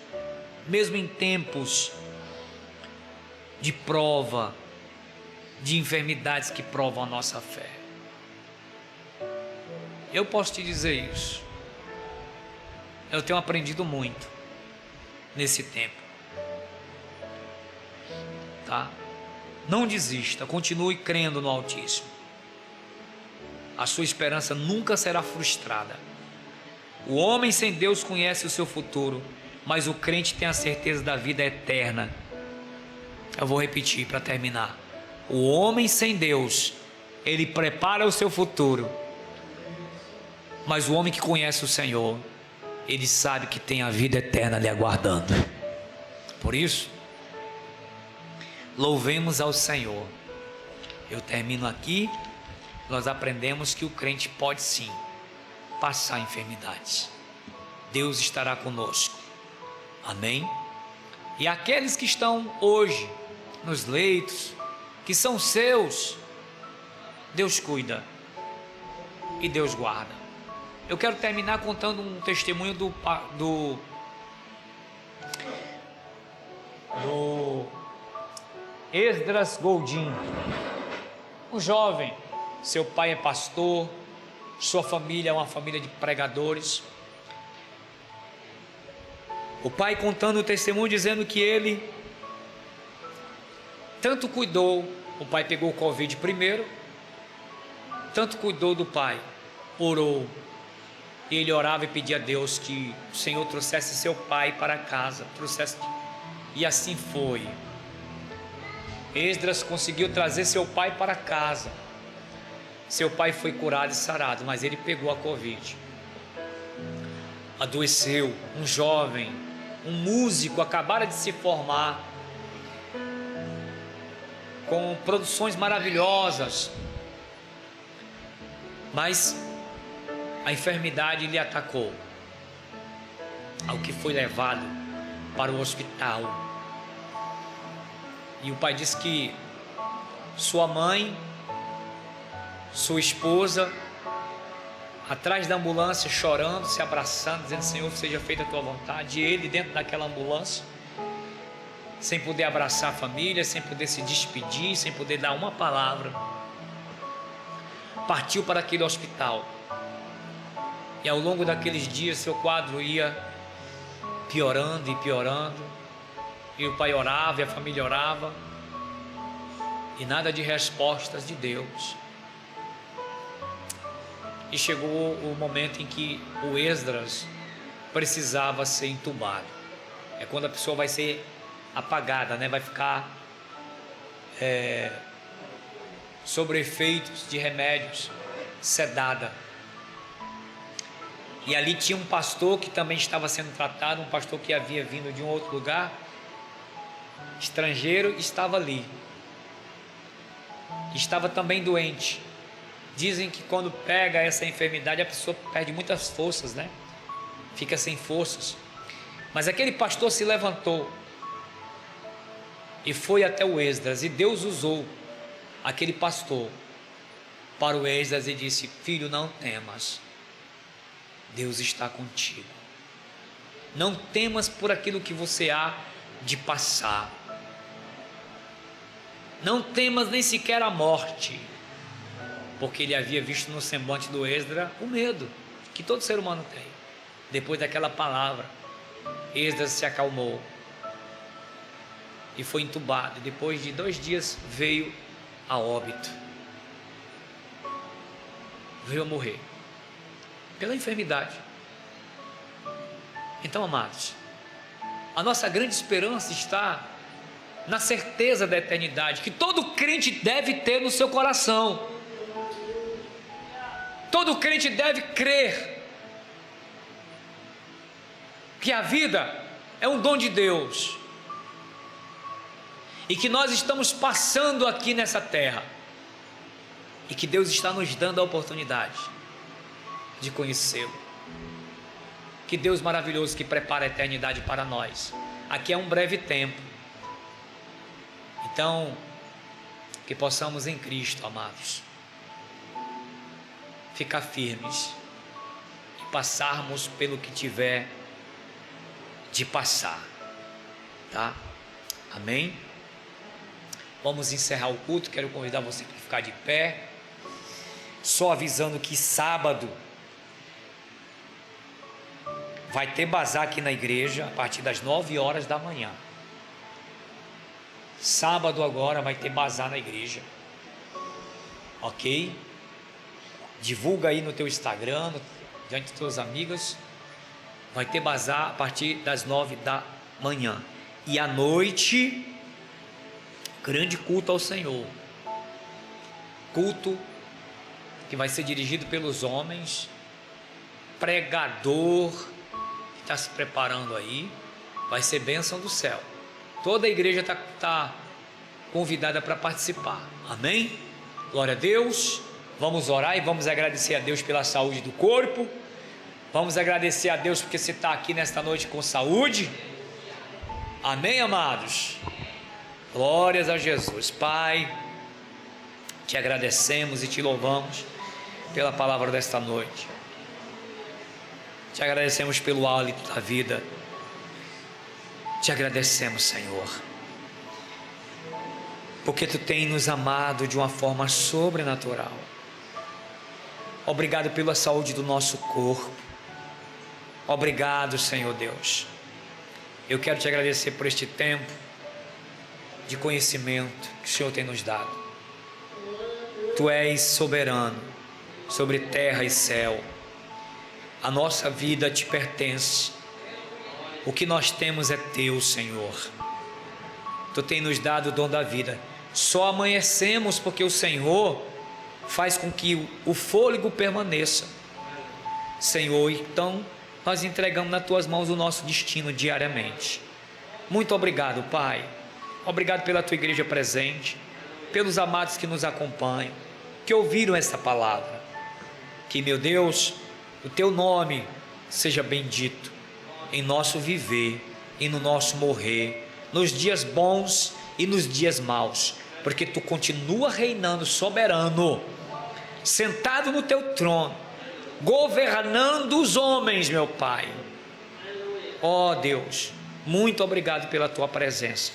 Mesmo em tempos de prova, de enfermidades que provam a nossa fé. Eu posso te dizer isso. Eu tenho aprendido muito nesse tempo. Tá? Não desista, continue crendo no Altíssimo. A sua esperança nunca será frustrada. O homem sem Deus conhece o seu futuro, mas o crente tem a certeza da vida eterna. Eu vou repetir para terminar. O homem sem Deus, ele prepara o seu futuro, mas o homem que conhece o Senhor, ele sabe que tem a vida eterna lhe aguardando. Por isso, louvemos ao Senhor. Eu termino aqui. Nós aprendemos que o crente pode sim passar enfermidades. Deus estará conosco. Amém? E aqueles que estão hoje nos leitos, que são seus, Deus cuida e Deus guarda. Eu quero terminar contando um testemunho do Esdras Goldin, um jovem. Seu pai é pastor, sua família é uma família de pregadores. O pai contando o testemunho, dizendo que ele tanto cuidou, o pai pegou o Covid primeiro, tanto cuidou do pai, orou, ele orava e pedia a Deus que o Senhor trouxesse seu pai para casa, e assim foi. Esdras conseguiu trazer seu pai para casa. Seu pai foi curado e sarado, mas ele pegou a Covid. Adoeceu, um jovem, um músico, acabara de se formar, com produções maravilhosas, mas a enfermidade lhe atacou, ao que foi levado para o hospital. E o pai disse que sua mãe, sua esposa, atrás da ambulância, chorando, se abraçando, dizendo: Senhor, seja feita a tua vontade. E ele dentro daquela ambulância, sem poder abraçar a família, sem poder se despedir, sem poder dar uma palavra, partiu para aquele hospital. E ao longo daqueles dias seu quadro ia piorando e piorando, e o pai orava e a família orava, e nada de respostas de Deus. E chegou o momento em que o Esdras precisava ser entubado. É quando a pessoa vai ser apagada, né? Vai ficar sobre efeitos de remédios, sedada. E ali tinha um pastor que também estava sendo tratado, um pastor que havia vindo de um outro lugar, estrangeiro, estava ali. Estava também doente. Dizem que quando pega essa enfermidade, a pessoa perde muitas forças, né? Fica sem forças. Mas aquele pastor se levantou e foi até o Esdras, e Deus usou aquele pastor para o Esdras e disse: filho, não temas, Deus está contigo. Não temas por aquilo que você há de passar. Não temas nem sequer a morte, porque ele havia visto no semblante do Esdras o medo que todo ser humano tem. Depois daquela palavra, Esdras se acalmou e foi entubado. Depois de 2 dias veio a óbito, veio a morrer pela enfermidade. Então, amados, a nossa grande esperança está na certeza da eternidade, que todo crente deve ter no seu coração. Todo crente deve crer que a vida é um dom de Deus e que nós estamos passando aqui nessa terra e que Deus está nos dando a oportunidade de conhecê-lo. Que Deus maravilhoso que prepara a eternidade para nós. Aqui é um breve tempo. Então, que possamos em Cristo, amados, ficar firmes e passarmos pelo que tiver de passar, tá? Amém? Vamos encerrar o culto. Quero convidar você para ficar de pé, só avisando que sábado vai ter bazar aqui na igreja a partir das 9 horas da manhã. Sábado agora vai ter bazar na igreja. Ok? Divulga aí no teu Instagram, diante dos teus amigos. Vai ter bazar a partir das 9 da manhã. E à noite, grande culto ao Senhor. Culto que vai ser dirigido pelos homens. Pregador que está se preparando aí. Vai ser bênção do céu. Toda a igreja está convidada para participar. Amém? Glória a Deus. Vamos orar e vamos agradecer a Deus pela saúde do corpo. Vamos agradecer a Deus porque você está aqui nesta noite com saúde. Amém, amados? Glórias a Jesus. Pai, te agradecemos e te louvamos pela palavra desta noite. Te agradecemos pelo hálito da vida. Te agradecemos, Senhor, porque Tu tens nos amado de uma forma sobrenatural. Obrigado pela saúde do nosso corpo. Obrigado, Senhor Deus. Eu quero Te agradecer por este tempo de conhecimento que o Senhor tem nos dado. Tu és soberano sobre terra e céu. A nossa vida Te pertence. O que nós temos é Teu, Senhor. Tu tens nos dado o dom da vida. Só amanhecemos porque o Senhor faz com que o fôlego permaneça. Senhor, então nós entregamos nas Tuas mãos o nosso destino diariamente. Muito obrigado, Pai. Obrigado pela Tua igreja presente, pelos amados que nos acompanham, que ouviram esta palavra. Que, meu Deus, o Teu nome seja bendito em nosso viver e no nosso morrer, nos dias bons e nos dias maus, porque Tu continua reinando soberano, sentado no Teu trono, governando os homens, meu Pai. Ó Deus, muito obrigado pela Tua presença.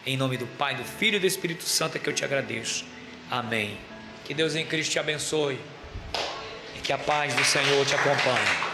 Em nome do Pai, do Filho e do Espírito Santo é que eu Te agradeço. Amém. Que Deus em Cristo te abençoe e que a paz do Senhor te acompanhe.